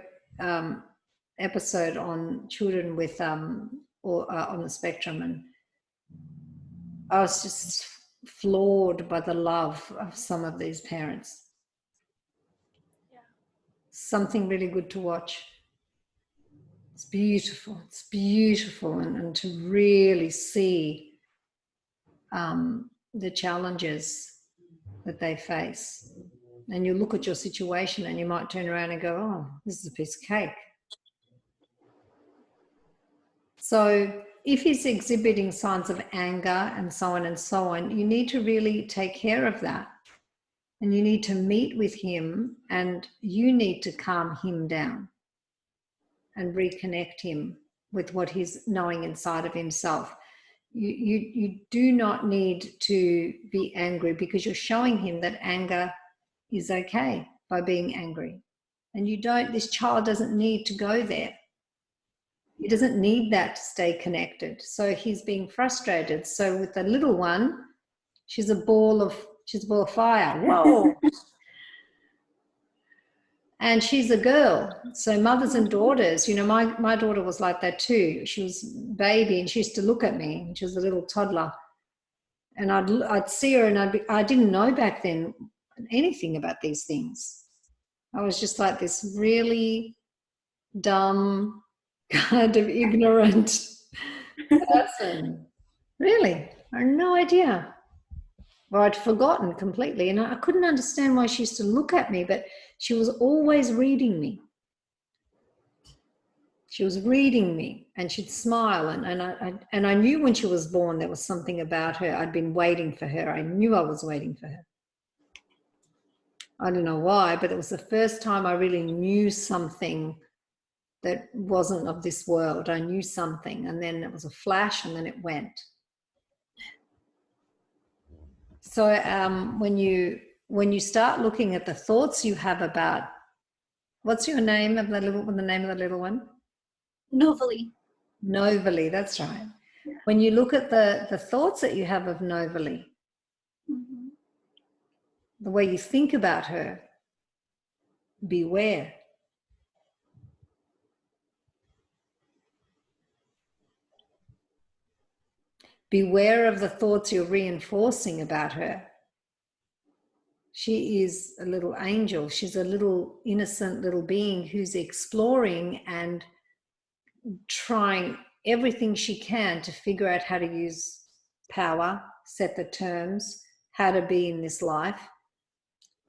episode on children with on the spectrum, and I was just floored by the love of some of these parents. Yeah. Something really good to watch. It's beautiful. It's beautiful, and to really see the challenges that they face. And you look at your situation and you might turn around and go, oh, this is a piece of cake. So if he's exhibiting signs of anger and so on, you need to really take care of that. And you need to meet with him, and you need to calm him down and reconnect him with what he's knowing inside of himself. You do not need to be angry, because you're showing him that anger is okay by being angry. And this child doesn't need to go there. He doesn't need that to stay connected. So he's being frustrated. So with the little one, she's a ball of fire. Whoa. And she's a girl. So mothers and daughters, you know, my daughter was like that too. She was baby and she used to look at me when she was a little toddler. And I'd see her and I didn't know back then anything about these things. I was just like this really dumb, kind of ignorant person. Really, I had no idea. Or I'd forgotten completely. And I couldn't understand why she used to look at me, but she was always reading me. She was reading me and she'd smile. And I knew when she was born there was something about her. I'd been waiting for her. I knew I was waiting for her. I don't know why, but it was the first time I really knew something that wasn't of this world. I knew something, and then it was a flash and then it went. So when you start looking at the thoughts you have about, what's your name of the name of the little one? Novally. Novally, that's right. Yeah. When you look at the thoughts that you have of Novally, mm-hmm. the way you think about her, beware. Beware of the thoughts you're reinforcing about her. She is a little angel. She's a little innocent little being who's exploring and trying everything she can to figure out how to use power, set the terms, how to be in this life.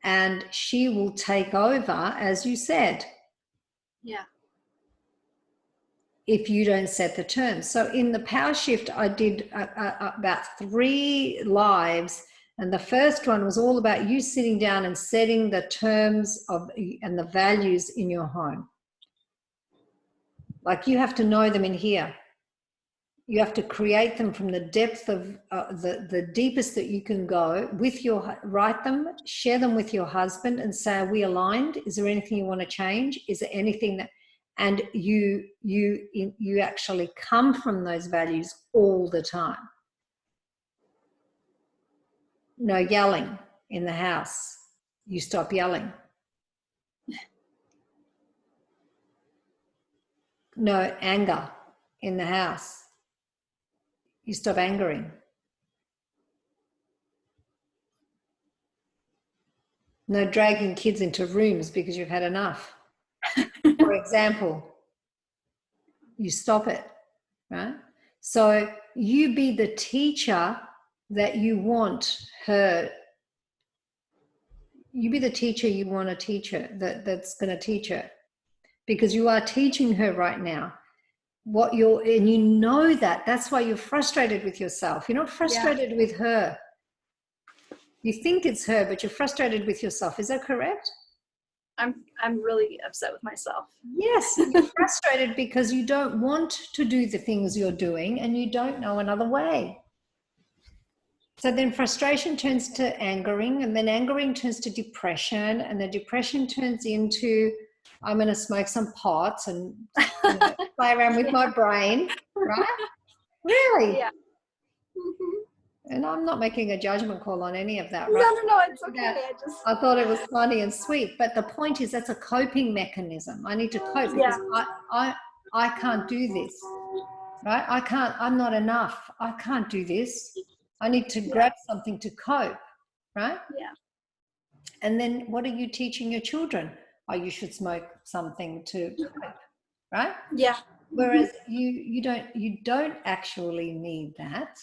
And she will take over, as you said. Yeah. If you don't set the terms. So in the power shift, I did about 3 lives. And the first one was all about you sitting down and setting the terms of and the values in your home. Like you have to know them in here. You have to create them from the depth of the deepest that you can go with write them, share them with your husband and say, are we aligned? Is there anything you want to change? Is there anything that, and you actually come from those values all the time. No yelling in the house. You stop yelling. No anger in the house. You stop angering. No dragging kids into rooms because you've had enough. For example, you stop it, right? So you be the teacher that you want her. You be the teacher you want to teach her, that's going to teach her. Because you are teaching her right now. And you know that's why you're frustrated with yourself. You're not frustrated with her. You think it's her, but you're frustrated with yourself. Is that correct? I'm really upset with myself. Yes, you're frustrated because you don't want to do the things you're doing and you don't know another way. So then frustration turns to angering, and then angering turns to depression, and the depression turns into, I'm going to smoke some pots and play around with my brain, right? Really? Yeah. Mm-hmm. And I'm not making a judgment call on any of that, right? No, it's okay. I thought it was funny and sweet, but the point is that's a coping mechanism. I need to cope because I can't do this, right? I'm not enough. I can't do this. I need to grab something to cope, right? Yeah. And then what are you teaching your children? Oh, you should smoke something to cope, right? Yeah. Whereas you don't actually need that.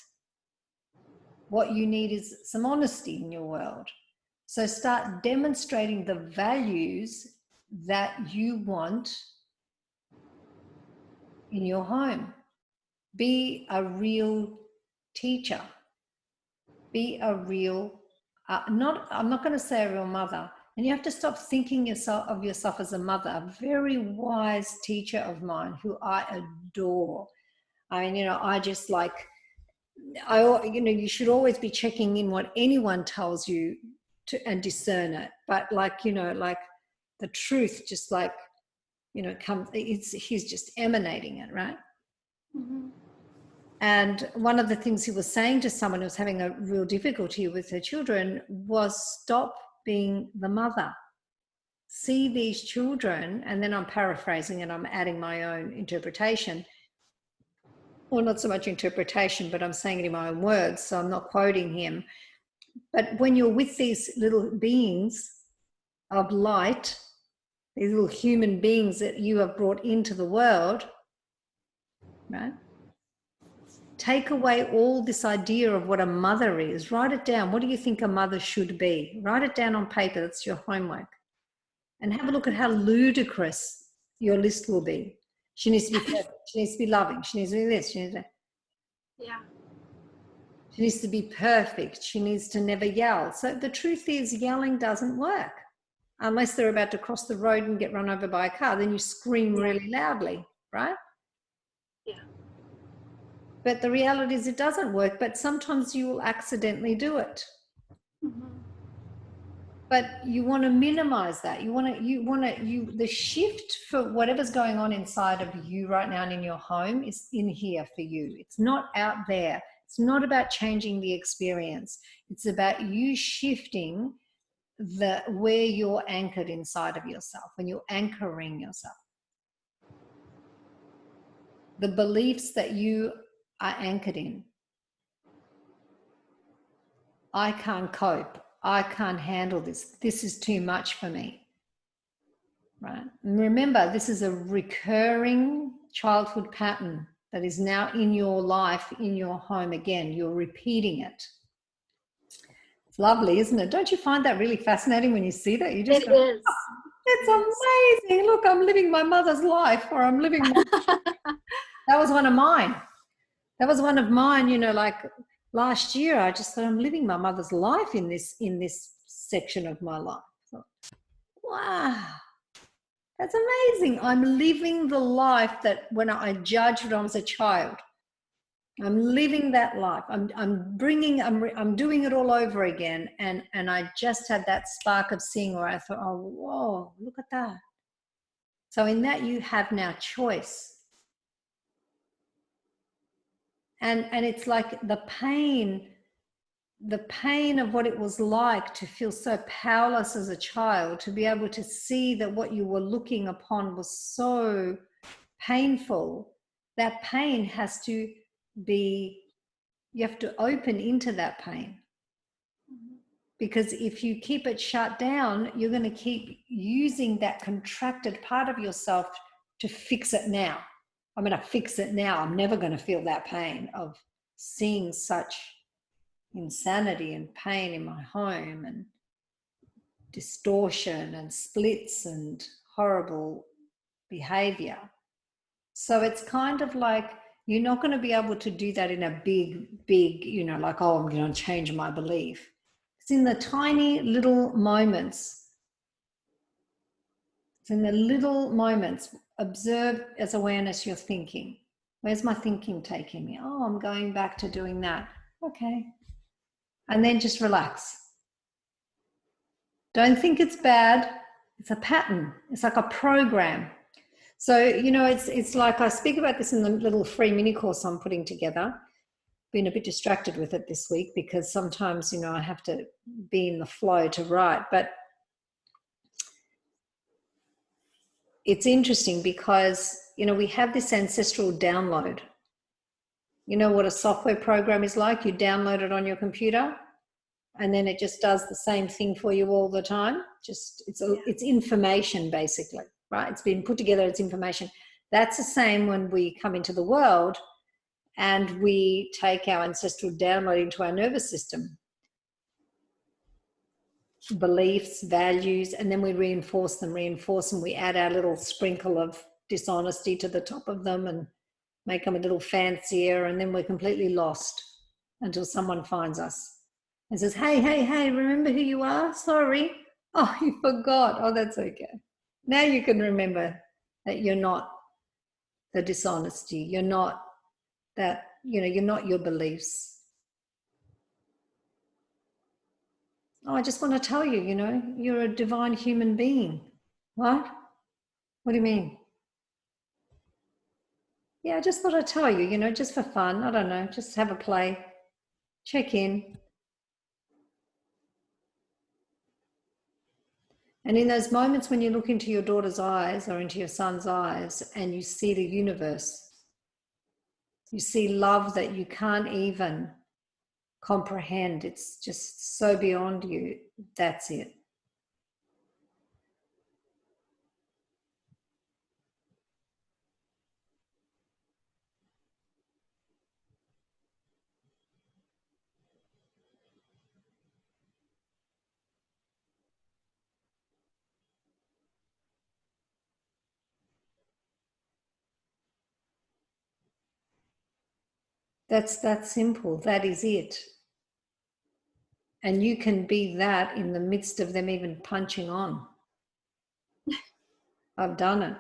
What you need is some honesty in your world. So start demonstrating the values that you want in your home. Be a real teacher. Be a real, I'm not going to say a real mother. And you have to stop thinking of yourself as a mother. A very wise teacher of mine who I adore. I mean, I just like, you should always be checking in what anyone tells you and discern it. But like the truth, just like, comes, he's just emanating it, right? Mm-hmm. And one of the things he was saying to someone who was having a real difficulty with her children was stop being the mother. see these children, and then I'm paraphrasing and I'm adding my own interpretation, or not so much interpretation, but I'm saying it in my own words, so I'm not quoting him. But when you're with these little beings of light, these little human beings that you have brought into the world, right? Take away all this idea of what a mother is. Write it down. What do you think a mother should be? Write it down on paper. That's your homework. And have a look at how ludicrous your list will be. She needs to be perfect. She needs to be loving. She needs to be this. She needs to... Yeah. She needs to be perfect. She needs to never yell. So the truth is, yelling doesn't work. Unless they're about to cross the road and get run over by a car, then you scream really loudly, right? Yeah. But the reality is it doesn't work, but sometimes you will accidentally do it. Mm-hmm. But you want to minimize that. The shift for whatever's going on inside of you right now and in your home is in here for you. It's not out there. It's not about changing the experience. It's about you shifting where you're anchored inside of yourself, when you're anchoring yourself. The beliefs that you are anchored in. I can't cope. I can't handle this. This is too much for me. Right? And remember, this is a recurring childhood pattern that is now in your life, in your home again. You're repeating it. It's lovely, isn't it? Don't you find that really fascinating when you see that? You just It go, is. oh, it's amazing. Look, I'm living my mother's life, or I'm living my... That was one of mine. That was one of mine, you know, like last year, I just thought I'm living my mother's life in this section of my life. So, wow, that's amazing. I'm living the life that when I judged when I was a child. I'm living that life. I'm doing it all over again. And I just had that spark of seeing where I thought, oh, whoa, look at that. So in that you have now choice. And it's like the pain of what it was like to feel so powerless as a child, to be able to see that what you were looking upon was so painful. That pain has to be, you have to open into that pain. Because if you keep it shut down, you're going to keep using that contracted part of yourself to fix it now. I'm going to fix it now. I'm never going to feel that pain of seeing such insanity and pain in my home, and distortion and splits and horrible behavior. So it's kind of like you're not going to be able to do that in a big, you know, like, oh, I'm going to change my belief. It's in the tiny little moments. It's in the little moments. Observe as awareness your thinking. Where's my thinking taking me? Oh, I'm going back to doing that. Okay. And then just relax. Don't think it's bad. It's a pattern. It's like a program. So, you know, it's like I speak about this in the little free mini course I'm putting together. Been a bit distracted with it this week because sometimes, you know, I have to be in the flow to write. But it's interesting because, you know, we have this ancestral download. You know what a software program is like? You download it on your computer and then it just does the same thing for you all the time. Just it's information basically, right? It's been put together, it's information. That's the same when we come into the world and we take our ancestral download into our nervous system. Beliefs, values, and then we reinforce them. We add our little sprinkle of dishonesty to the top of them and make them a little fancier, and then we're completely lost until someone finds us and says, hey, remember who you are? Sorry. Oh, you forgot. Oh, that's okay. Now you can remember that you're not the dishonesty. You're not that, you know, you're not your beliefs. Oh, I just want to tell you, you know, you're a divine human being. What? What do you mean? Yeah, I just thought I'd tell you, you know, just for fun. I don't know, just have a play. Check in. And in those moments when you look into your daughter's eyes or into your son's eyes and you see the universe, you see love that you can't even comprehend, it's just so beyond you, that's it. That's that simple. That is it. And you can be that in the midst of them even punching on. I've done it.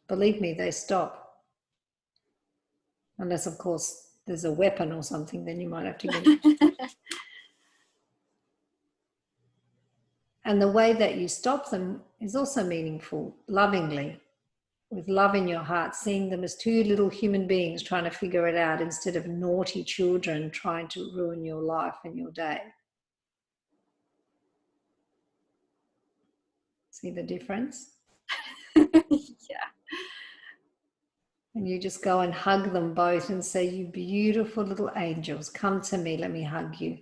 Believe me, they stop. Unless, of course, there's a weapon or something, then you might have to get And the way that you stop them is also meaningful, lovingly, with love in your heart, seeing them as two little human beings trying to figure it out instead of naughty children trying to ruin your life and your day. See the difference? Yeah. And you just go and hug them both and say, you beautiful little angels, come to me, let me hug you.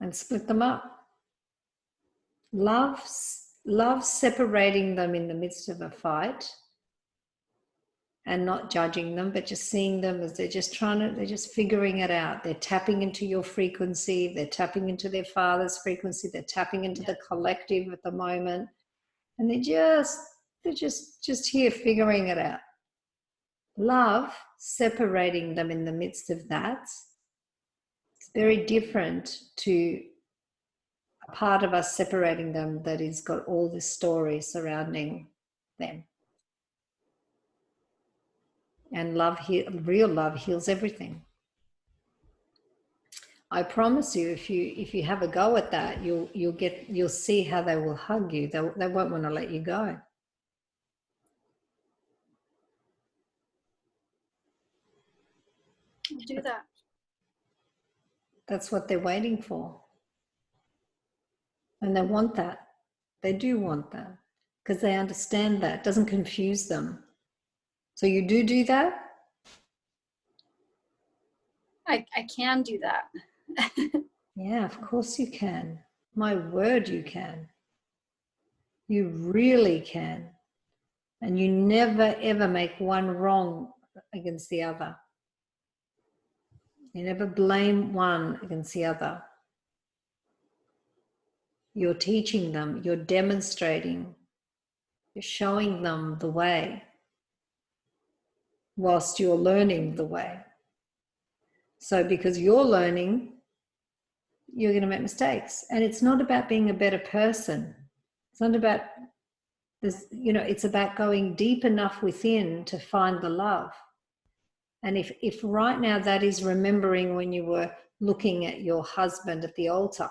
And split them up. Love separating them in the midst of a fight and not judging them, but just seeing them as they're just figuring it out. They're tapping into your frequency. They're tapping into their father's frequency. They're tapping into the collective at the moment. And they're just here figuring it out. Love separating them in the midst of that. It's very different to a part of us separating them that has got all this story surrounding them. And real love heals everything. I promise you, if you have a go at that, you'll see how they will hug you. They won't want to let you go. Do that. That's what they're waiting for. And they want that. They do want that because they understand that. It doesn't confuse them. So you do that? I can do that. Yeah, of course you can. My word, you can. You really can. And you never, ever make one wrong against the other. You never blame one against the other. You're teaching them, you're demonstrating, you're showing them the way whilst you're learning the way. So because you're learning, you're going to make mistakes. And it's not about being a better person. It's not about this, it's about going deep enough within to find the love. And if right now that is remembering when you were looking at your husband at the altar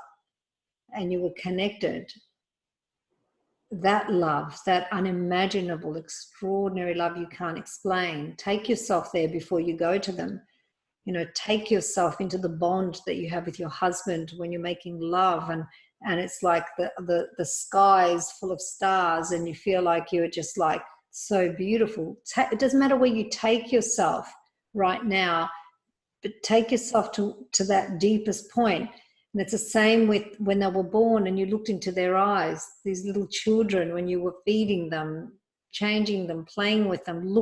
and you were connected, that love, that unimaginable, extraordinary love you can't explain, take yourself there before you go to them. Take yourself into the bond that you have with your husband when you're making love, and it's like the sky is full of stars and you feel like you're just like so beautiful. It doesn't matter where you take yourself right now, but take yourself to that deepest point. And it's the same with when they were born and you looked into their eyes, these little children, when you were feeding them, changing them, playing with them.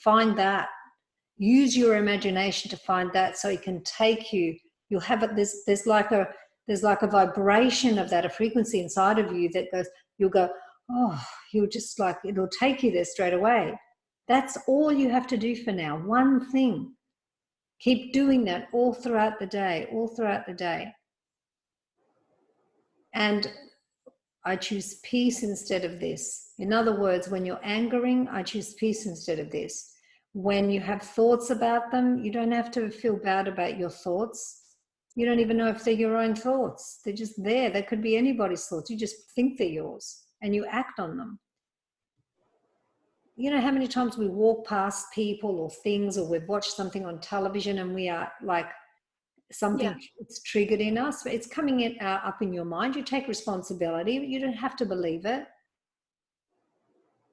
Find that. Use your imagination to find that, so it can take you. You'll have it. There's like a vibration of that, a frequency inside of you that goes. You'll go, oh, you'll just like, it'll take you there straight away. That's all you have to do for now. One thing. Keep doing that all throughout the day, And I choose peace instead of this. In other words, when you're angering, I choose peace instead of this. When you have thoughts about them, you don't have to feel bad about your thoughts. You don't even know if they're your own thoughts. They're just there. They could be anybody's thoughts. You just think they're yours and you act on them. You know how many times we walk past people or things, or we've watched something on television and we are like something it's triggered in us. It's coming in, up in your mind. You take responsibility. You don't have to believe it.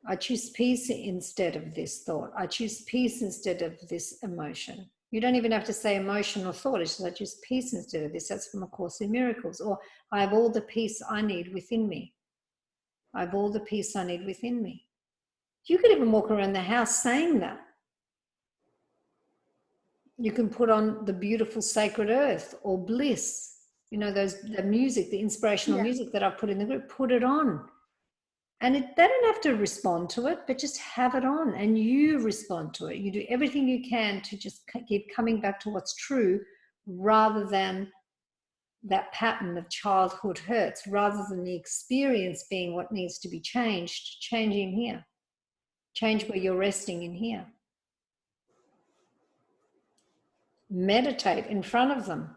I choose peace instead of this thought. I choose peace instead of this emotion. You don't even have to say emotion or thought. It's just I choose peace instead of this. That's from A Course in Miracles. Or I have all the peace I need within me. I have all the peace I need within me. You could even walk around the house saying that. You can put on the beautiful sacred earth or bliss. You know, the music, the inspirational music that I've put in the group, put it on. And they don't have to respond to it, but just have it on and you respond to it. You do everything you can to just keep coming back to what's true rather than that pattern of childhood hurts, rather than the experience being what needs to be changed. Change in here. Change where you're resting in here. Meditate in front of them.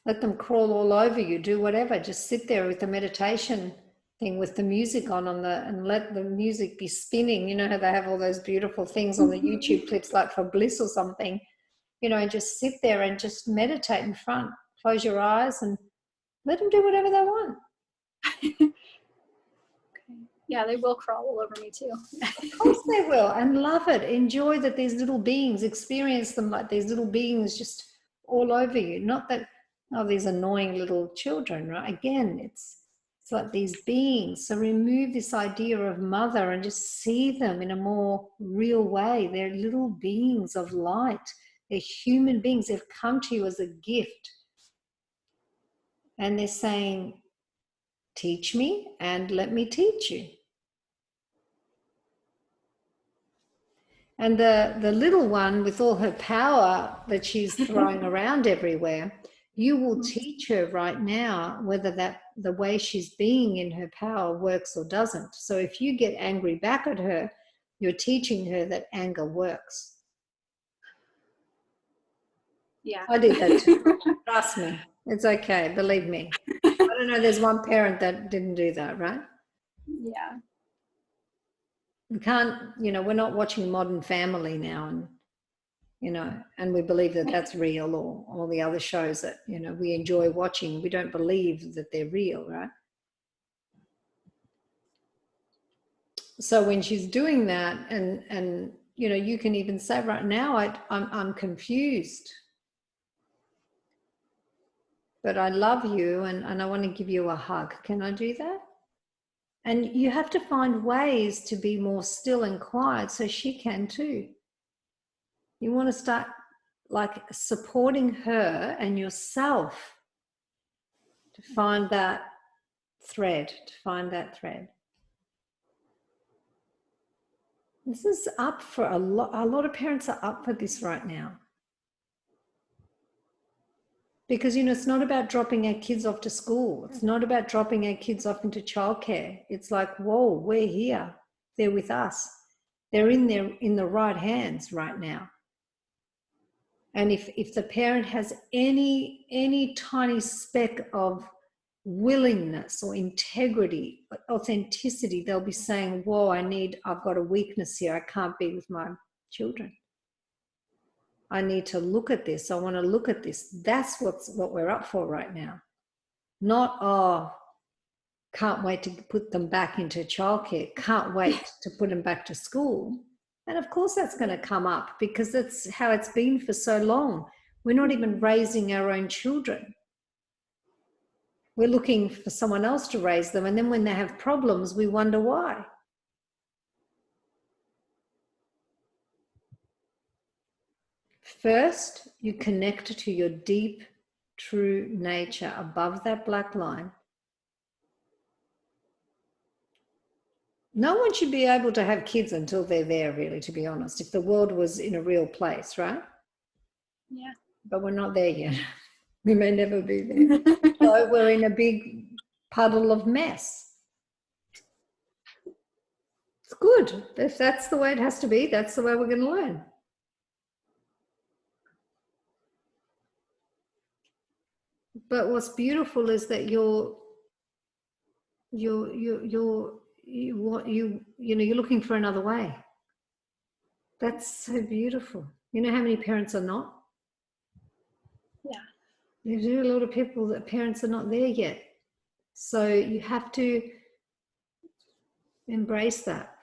Let them crawl all over you, do whatever. Just sit there with the meditation thing with the music on and let the music be spinning. You know how they have all those beautiful things on the YouTube clips like for bliss or something, you know, and just sit there and just meditate in front. Close your eyes and let them do whatever they want. Yeah, they will crawl all over me too. Of course they will, and love it. Enjoy that these little beings, experience them like these little beings just all over you. Not that, oh, these annoying little children, right? Again, it's like these beings. So remove this idea of mother and just see them in a more real way. They're little beings of light. They're human beings. They've come to you as a gift. And they're saying, teach me and let me teach you. And the little one with all her power that she's throwing around everywhere, you will teach her right now whether that the way she's being in her power works or doesn't. So if you get angry back at her, you're teaching her that anger works. Yeah. I did that too. Trust me. It's okay. Believe me. I don't know. There's one parent that didn't do that, right? Yeah. We can't, you know, we're not watching Modern Family now and, you know, and we believe that that's real, or all the other shows that, you know, we enjoy watching. We don't believe that they're real, right? So when she's doing that and you know, you can even say right now, I'm confused, but I love you and I want to give you a hug. Can I do that? And you have to find ways to be more still and quiet so she can too. You want to start like supporting her and yourself to find that thread, This is up for a lot of parents are up for this right now. Because, you know, it's not about dropping our kids off to school. It's not about dropping our kids off into childcare. It's like, whoa, we're here. They're with us. They're in the right hands right now. And if the parent has any tiny speck of willingness or integrity, authenticity, they'll be saying, whoa, I've got a weakness here. I can't be with my children. I need to look at this. I want to look at this. That's what we're up for right now. Not, oh, can't wait to put them back into childcare. Can't wait to put them back to school. And of course that's going to come up because that's how it's been for so long. We're not even raising our own children. We're looking for someone else to raise them. And then when they have problems, we wonder why. First, you connect to your deep, true nature above that black line. No one should be able to have kids until they're there, really, to be honest, if the world was in a real place, right? Yeah. But we're not there yet. We may never be there. So we're in a big puddle of mess. It's good. If that's the way it has to be, that's the way we're going to learn. But what's beautiful is that you're looking for another way. That's so beautiful. You know how many parents are not? Yeah. There's a lot of people that parents are not there yet. So you have to embrace that.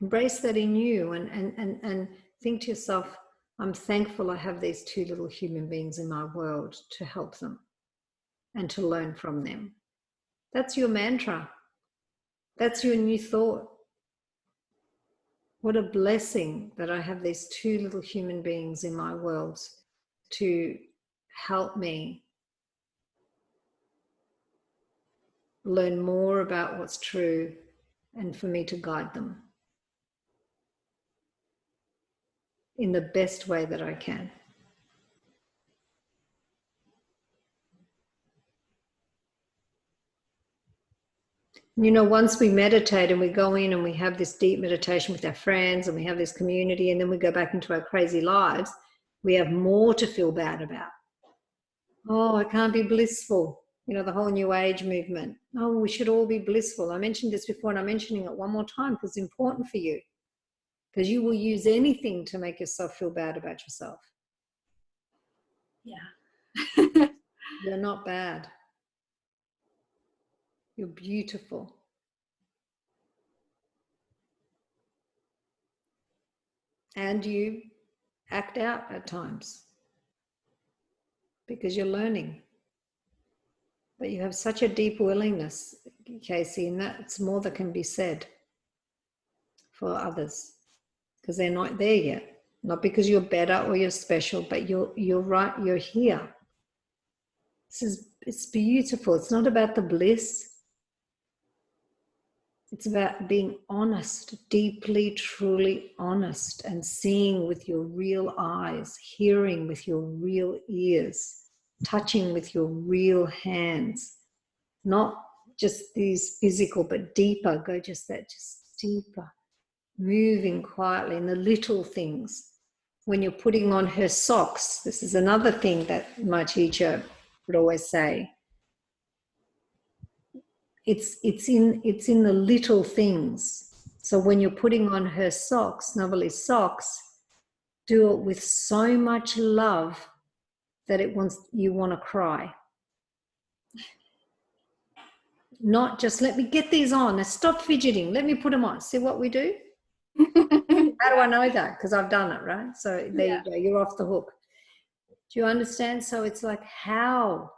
Embrace that in you and think to yourself, I'm thankful I have these two little human beings in my world to help them and to learn from them. That's your mantra. That's your new thought. What a blessing that I have these two little human beings in my world to help me learn more about what's true and for me to guide them in the best way that I can. You know, once we meditate and we go in and we have this deep meditation with our friends and we have this community and then we go back into our crazy lives, we have more to feel bad about. Oh, I can't be blissful. You know, the whole New Age movement. Oh, we should all be blissful. I mentioned this before and I'm mentioning it one more time because it's important for you. Because you will use anything to make yourself feel bad about yourself. Yeah. You're not bad. You're beautiful. And you act out at times because you're learning. But you have such a deep willingness, Kacey, and that's more that can be said for others because they're not there yet. Not because you're better or you're special, but you're right, you're here. It's beautiful. It's not about the bliss. It's about being honest, deeply, truly honest, and seeing with your real eyes, hearing with your real ears, touching with your real hands, not just these physical, but deeper, go just deeper, moving quietly in the little things. When you're putting on her socks, this is another thing that my teacher would always say. It's in the little things. So when you're putting on her socks, Noveli's socks, do it with so much love that you want to cry. Not just let me get these on. Now stop fidgeting. Let me put them on. See what we do? How do I know that? Because I've done it, right? So there you go. You're off the hook. Do you understand? So it's like how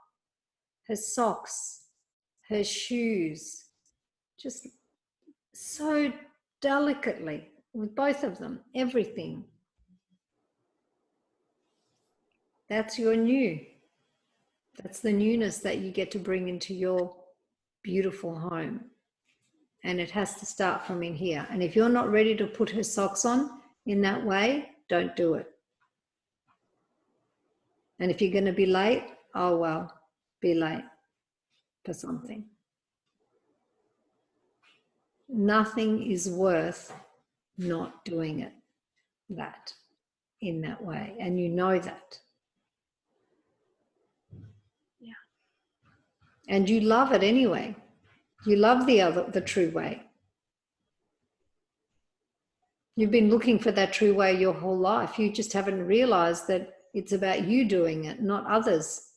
her socks, her shoes, just so delicately with both of them, everything. That's your new. That's the newness that you get to bring into your beautiful home. And it has to start from in here. And if you're not ready to put her socks on in that way, don't do it. And if you're going to be late, oh well, be late for something. Nothing is worth not doing it in that way. And you know that. Yeah. And you love it anyway. You love the true way. You've been looking for that true way your whole life. You just haven't realized that it's about you doing it, not others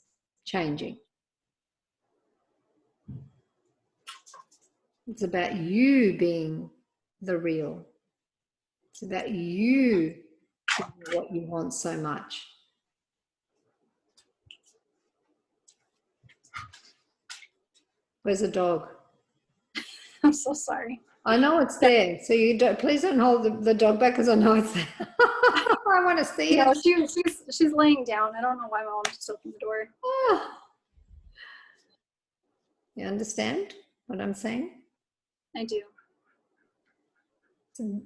changing. It's about you being the real. It's about you doing what you want so much. Where's the dog? I'm so sorry. I know it's there. So please don't hold the dog back because I know it's there. I want to see it. No, she's laying down. I don't know why my mom just opened the door. Oh. You understand what I'm saying? I do.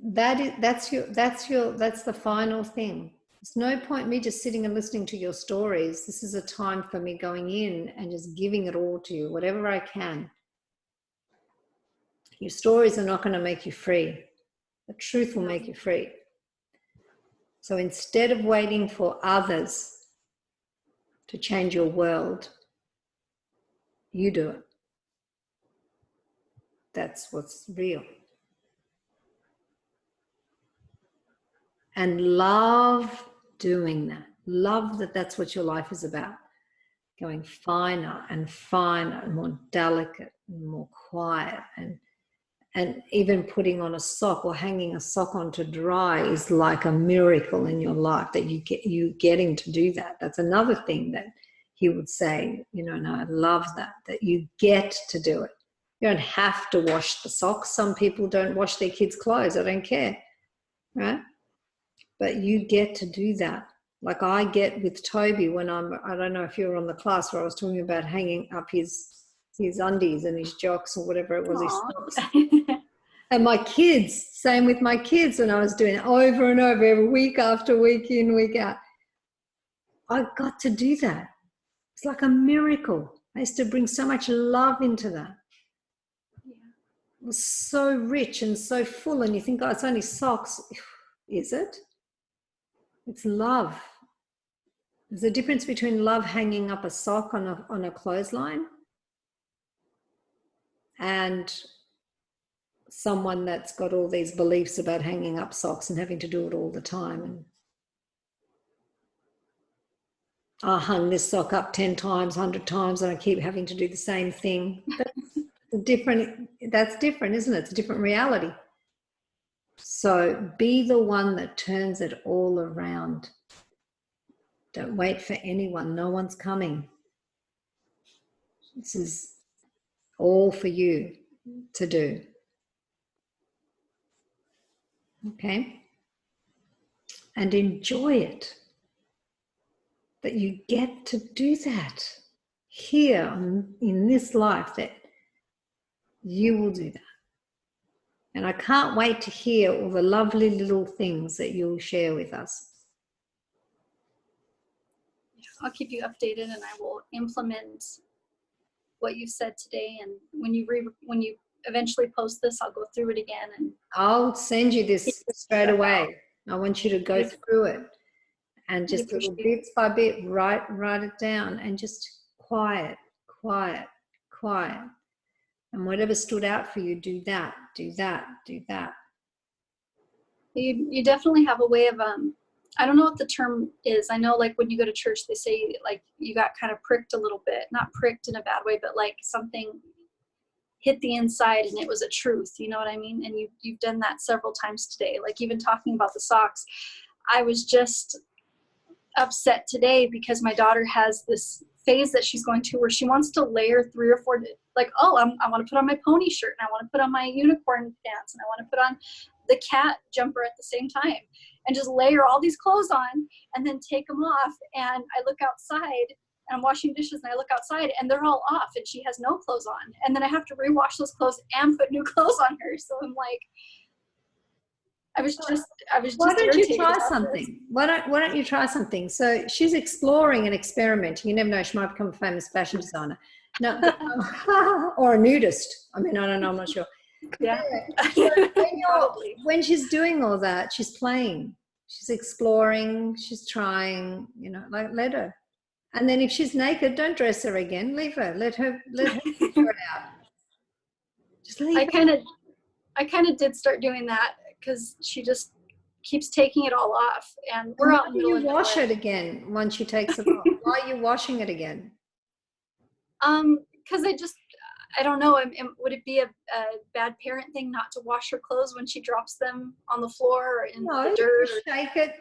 That's the final thing. There's no point me just sitting and listening to your stories. This is a time for me going in and just giving it all to you, whatever I can. Your stories are not going to make you free. The truth will make you free. So instead of waiting for others to change your world, you do it. that's what's real. And love doing that. Love that that's what your life is about. Going finer and finer and more delicate and more quiet, and even putting on a sock or hanging a sock on to dry is like a miracle in your life, that you getting to do that. That's another thing that he would say, you know, and I love that you get to do it. You don't have to wash the socks. Some people don't wash their kids' clothes. I don't care, right? But you get to do that. Like I get with Toby when I don't know if you were on the class where I was talking about hanging up his undies and his jocks or whatever it was, his socks. And my kids, same with my kids, and I was doing it over and over every week after week in, week out. I got to do that. It's like a miracle. I used to bring so much love into that. Yeah. It was so rich and so full, and you think, oh, it's only socks. Is it? It's love. There's a difference between love hanging up a sock on a clothesline and someone that's got all these beliefs about hanging up socks and having to do it all the time. And I hung this sock up 10 times, 100 times, and I keep having to do the same thing. That's different, isn't it? It's a different reality. So be the one that turns it all around. Don't wait for anyone. No one's coming. This is all for you to do. Okay? And enjoy it. That you get to do that here in this life, that you will do that. And I can't wait to hear all the lovely little things that you'll share with us. I'll keep you updated, and I will implement what you said today. And when you eventually post this, I'll go through it again. And I'll send you this straight away. I want you to go through it and just little bits by bit, write it down, and just quiet. And whatever stood out for you, do that. You definitely have a way of I don't know what the term is. I know, like, when you go to church, they say, like, you got kind of pricked a little bit. Not pricked in a bad way, but like something hit the inside and it was a truth. You know what I mean? And you've done that several times today. Like, even talking about the socks, I was just upset today because my daughter has this phase that she's going to where she wants to layer 3 or 4, like, oh, I want to put on my pony shirt, and I want to put on my unicorn pants, and I want to put on the cat jumper at the same time, and just layer all these clothes on and then take them off. And I look outside and I'm washing dishes, and I look outside and they're all off and she has no clothes on. And then I have to rewash those clothes and put new clothes on her. So I'm like, I was just Why don't you try something? Why don't you try something? So she's exploring and experimenting. You never know, she might become a famous fashion designer. No, or a nudist. I mean, I don't know, I'm not sure. Yeah. When she's doing all that, she's playing, she's exploring, she's trying, you know, like, let her. And then if she's naked, don't dress her again. Leave her. Let her figure it out. Just leave her. I kind of did start doing that because she just keeps taking it all off, and we're out in the middle of nowhere. Why do you wash it again once she takes it off? Why are you washing it again? Because I don't know. Would it be a bad parent thing not to wash her clothes when she drops them on the floor or in the dirt?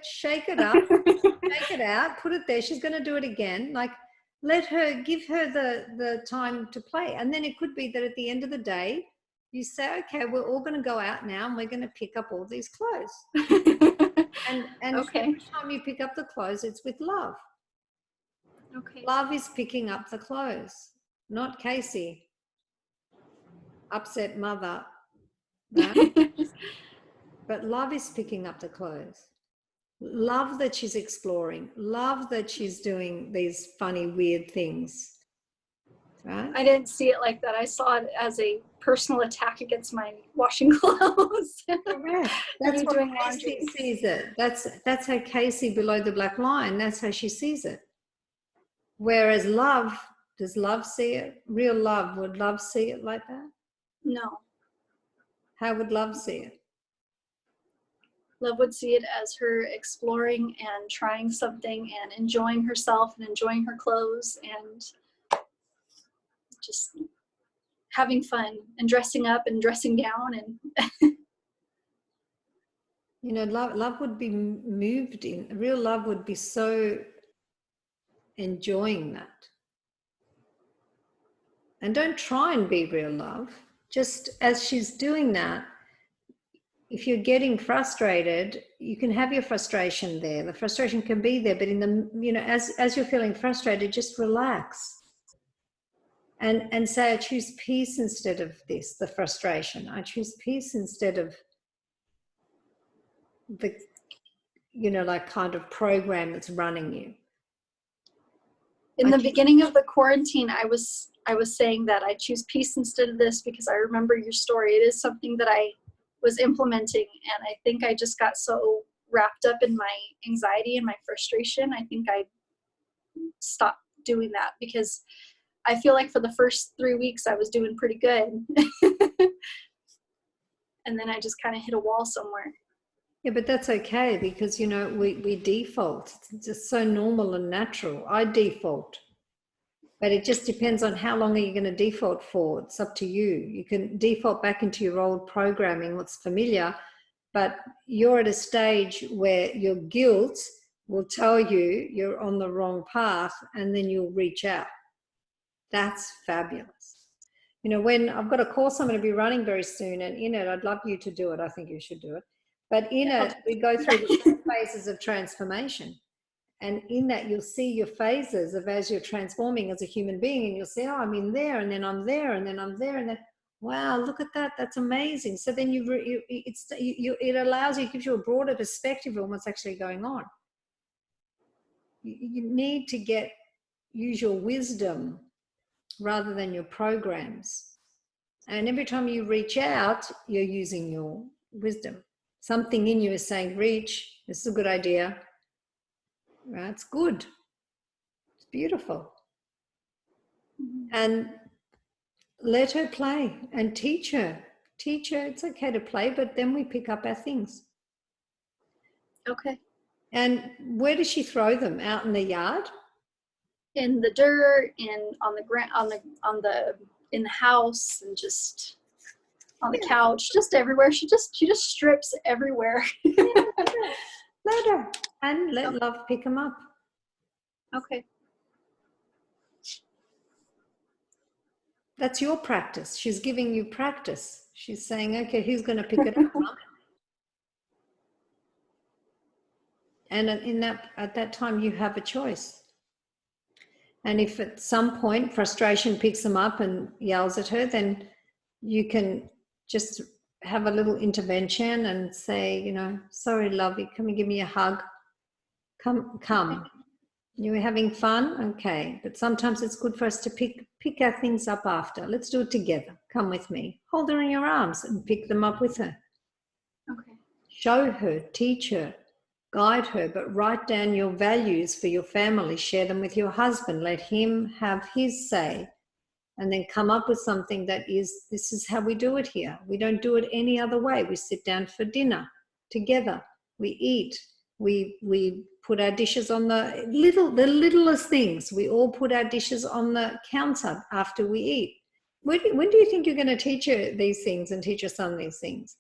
Shake it up, take it out, put it there. She's going to do it again. Like, give her the time to play. And then it could be that at the end of the day, you say, okay, we're all going to go out now and we're going to pick up all these clothes. and okay. Every time you pick up the clothes, it's with love. Okay. Love is picking up the clothes, not Kacey. Upset mother, right? But love is picking up the clothes. Love that she's exploring. Love that she's doing these funny, weird things. Right? I didn't see it like that. I saw it as a personal attack against my washing clothes. Correct. That's what Kacey sees it. That's how Kacey below the black line. That's how she sees it. Whereas love, does love see it? Real love, would love see it like that? No. How would love see it? Love would see it as her exploring and trying something and enjoying herself and enjoying her clothes and just having fun and dressing up and dressing down. And You know, love would be moved in. Real love would be so enjoying that. And don't try and be real love. Just as she's doing that, if you're getting frustrated, you can have your frustration there. The frustration can be there, but in the, you know, as you're feeling frustrated, just relax and say, I choose peace instead of this, the frustration. I choose peace instead of the, you know, like kind of program that's running you. in the beginning of the quarantine, I was saying that I choose peace instead of this because I remember your story. It is something that I was implementing, and I think I just got so wrapped up in my anxiety and my frustration. I think I stopped doing that because I feel like for the first 3 weeks I was doing pretty good. And then I just kind of hit a wall somewhere. Yeah, but that's okay because, you know, we default. It's just so normal and natural. I default. But it just depends on how long are you going to default for. It's up to you. You can default back into your old programming, what's familiar, but you're at a stage where your guilt will tell you you're on the wrong path, and then you'll reach out. That's fabulous. You know, when I've got a course I'm going to be running very soon, and in it, I'd love you to do it. I think you should do it. But in it, we go through the phases of transformation. And in that, you'll see your phases of as you're transforming as a human being, and you'll say, oh, I'm in there, and then I'm there, and then I'm there, and then, wow, look at that. That's amazing. So then it allows you, it gives you a broader perspective on what's actually going on. You need to use your wisdom rather than your programs. And every time you reach out, you're using your wisdom. Something in you is saying, reach, this is a good idea. Right? It's good. It's beautiful. And let her play and teach her. Teach her it's okay to play, but then we pick up our things. Okay. And where does she throw them? Out in the yard? In the dirt, on the ground, in the house, and just on the couch, just everywhere. She just strips everywhere. Let her. And let love pick them up. Okay. That's your practice. She's giving you practice. She's saying, okay, who's going to pick it up? And at that time, you have a choice. And if at some point frustration picks them up and yells at her, then you can just have a little intervention and say, you know, sorry, lovey, come and give me a hug. Come. You were having fun? Okay. But sometimes it's good for us to pick our things up after. Let's do it together. Come with me. Hold her in your arms and pick them up with her. Okay. Show her, teach her, guide her, but write down your values for your family. Share them with your husband. Let him have his say. And then come up with something that is, this is how we do it here. We don't do it any other way. We sit down for dinner together. We eat. We put our dishes on the littlest things. We all put our dishes on the counter after we eat. When do you think you're going to teach her these things and teach your son these things?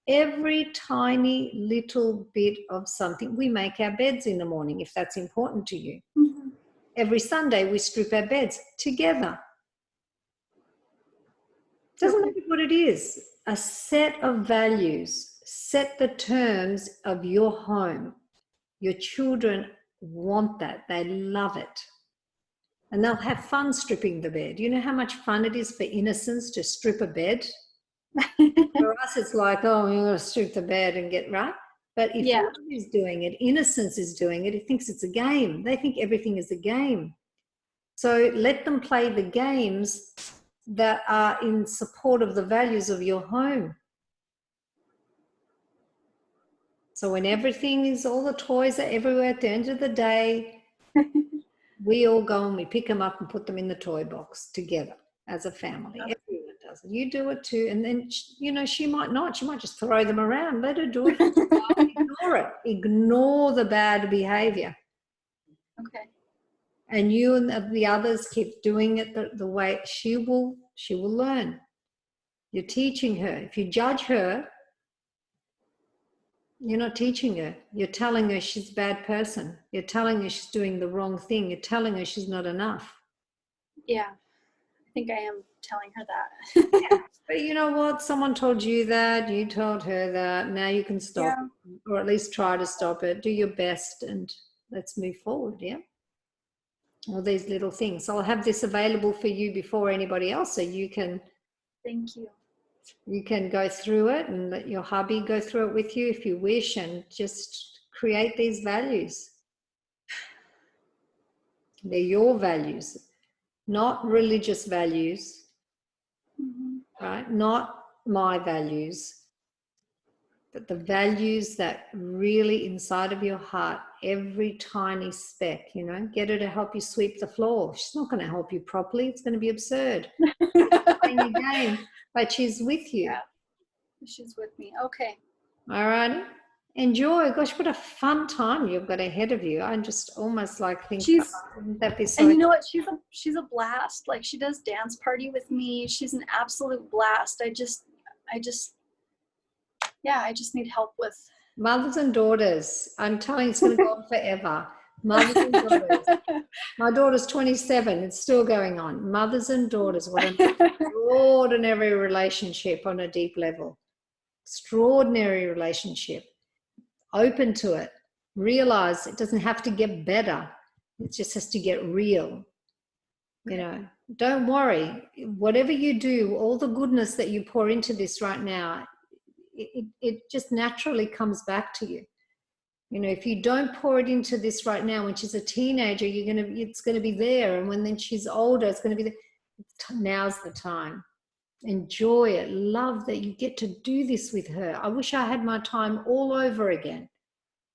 Every tiny little bit of something. We make our beds in the morning if that's important to you. Mm-hmm. Every Sunday we strip our beds together. Doesn't matter what it is. A set of values. Set the terms of your home. Your children want that. They love it. And they'll have fun stripping the bed. You know how much fun it is for innocents to strip a bed? For us, it's like, oh, we're going to strip the bed and get right. But if love is doing it, innocence is doing it, it thinks it's a game. They think everything is a game. So let them play the games that are in support of the values of your home. So when everything is, all the toys are everywhere at the end of the day, we all go and we pick them up and put them in the toy box together as a family. Everyone does it. You do it too. And then, you know, she might not. She might just throw them around. Let her do it. Ignore it. Ignore the bad behavior. Okay. And you and the others keep doing it the way she will learn. You're teaching her. If you judge her, you're not teaching her. You're telling her she's a bad person. You're telling her she's doing the wrong thing. You're telling her she's not enough. Yeah, I think I am telling her that. Yeah. But you know what? Someone told you that. You told her that. Now you can stop, or at least try to stop it. Do your best, and let's move forward. Yeah. All these little things. I'll have this available for you before anybody else, so you can. Thank you. You can go through it and let your hubby go through it with you if you wish, and just create these values. They're your values, not religious values, right? Not my values, but the values that really inside of your heart, every tiny speck, you know, get her to help you sweep the floor. She's not going to help you properly. It's going to be absurd. Playing a game, but she's with you. Yeah. She's with me. Okay. All right. Enjoy. Gosh, what a fun time you've got ahead of you. I'm just almost like thinking, wouldn't that be so? And you know what? She's a blast. Like, she does dance party with me. She's an absolute blast. I just need help with Mothers and daughters. I'm telling you, it's going to go on forever. Mothers and daughters. My daughter's 27. It's still going on. Mothers and daughters. What an extraordinary relationship on a deep level. Extraordinary relationship. Open to it. Realize it doesn't have to get better. It just has to get real. You know, don't worry. Whatever you do, all the goodness that you pour into this right now, it just naturally comes back to you. You know, if you don't pour it into this right now, when she's a teenager, it's going to be there. And when then she's older, it's going to be there. Now's the time. Enjoy it. Love that you get to do this with her. I wish I had my time all over again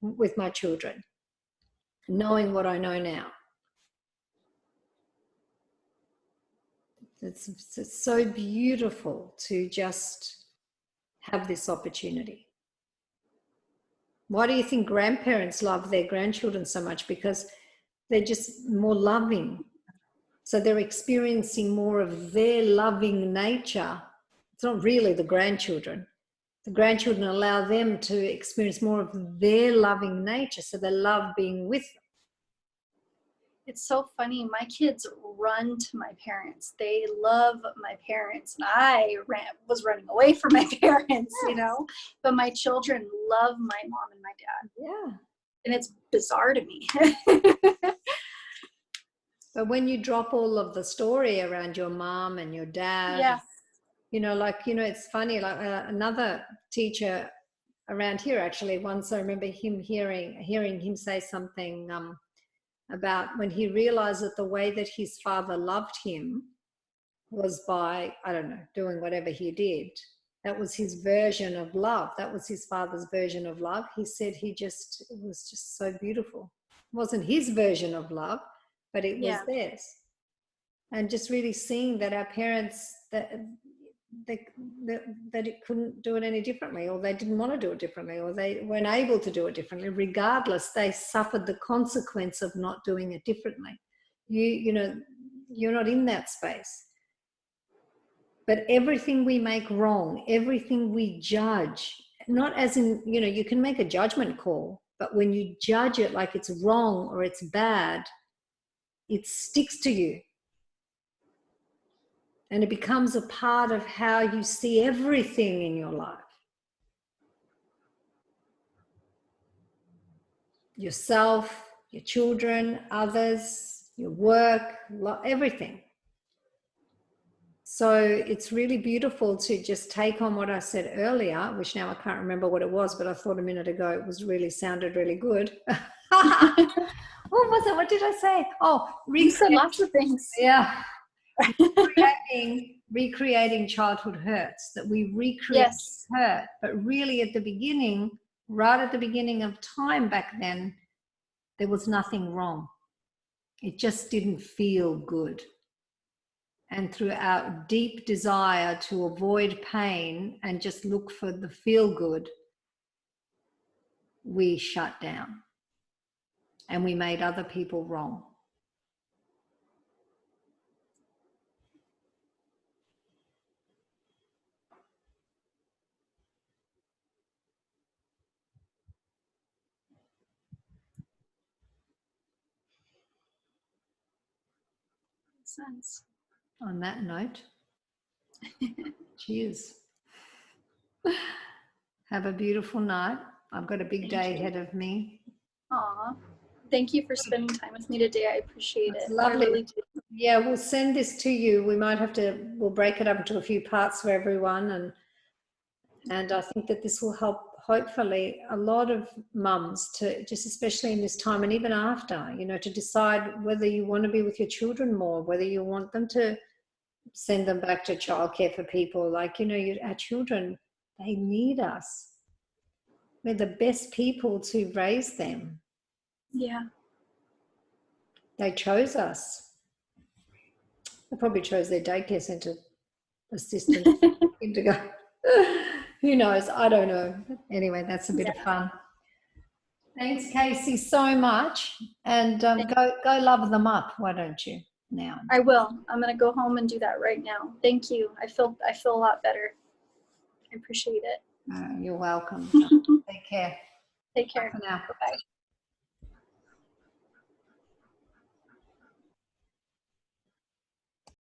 with my children, knowing what I know now. It's so beautiful to just have this opportunity. Why do you think grandparents love their grandchildren so much? Because they're just more loving. So they're experiencing more of their loving nature. It's not really the grandchildren. The grandchildren allow them to experience more of their loving nature. So they love being with them. It's so funny. My kids run to my parents. They love my parents. And I was running away from my parents, you know. But my children love my mom and my dad. Yeah. And it's bizarre to me. But when you drop all of the story around your mom and your dad, you know, like, you know, it's funny, like another teacher around here, actually, once I remember him hearing him say something about when he realized that the way that his father loved him was by, I don't know, doing whatever he did. That was his version of love. That was his father's version of love. He said it was just so beautiful. It wasn't his version of love, but it was theirs. And just really seeing that our parents, that it couldn't do it any differently, or they didn't want to do it differently, or they weren't able to do it differently. Regardless, they suffered the consequence of not doing it differently. You know, you're not in that space. But everything we make wrong, everything we judge, not as in, you know, you can make a judgment call, but when you judge it like it's wrong or it's bad, it sticks to you. And it becomes a part of how you see everything in your life. Yourself, your children, others, your work, everything. So it's really beautiful to just take on what I said earlier, which now I can't remember what it was, but I thought a minute ago it sounded really good. What was it? What did I say? Oh, you said lots of things. Yeah. recreating childhood hurts, that we recreate hurt, but really at the beginning, right at the beginning of time back then, there was nothing wrong. It just didn't feel good. and through our deep desire to avoid pain and just look for the feel good, we shut down and we made other people wrong. Makes sense. On that note, cheers. Have a beautiful night. I've got a big day ahead of me. Aw. Thank you for spending time with me today. I appreciate That's it. lovely. I really do. Yeah, we'll send this to you. We might have to, we'll break it up into a few parts for everyone. And I think that this will help, hopefully, a lot of mums to just, especially in this time and even after, you know, to decide whether you want to be with your children more, whether you want them to send them back to childcare for people. Like, you know, our children, they need us. We're the best people to raise them. Yeah. They chose us. They probably chose their daycare centre assistant kindergarten. Who knows? I don't know. Anyway, that's a bit of fun. Thanks, Kacey, so much. And go love them up, why don't you, now? I will. I'm going to go home and do that right now. Thank you. I feel a lot better. I appreciate it. You're welcome. Take care. Take care. Bye for now. Bye-bye.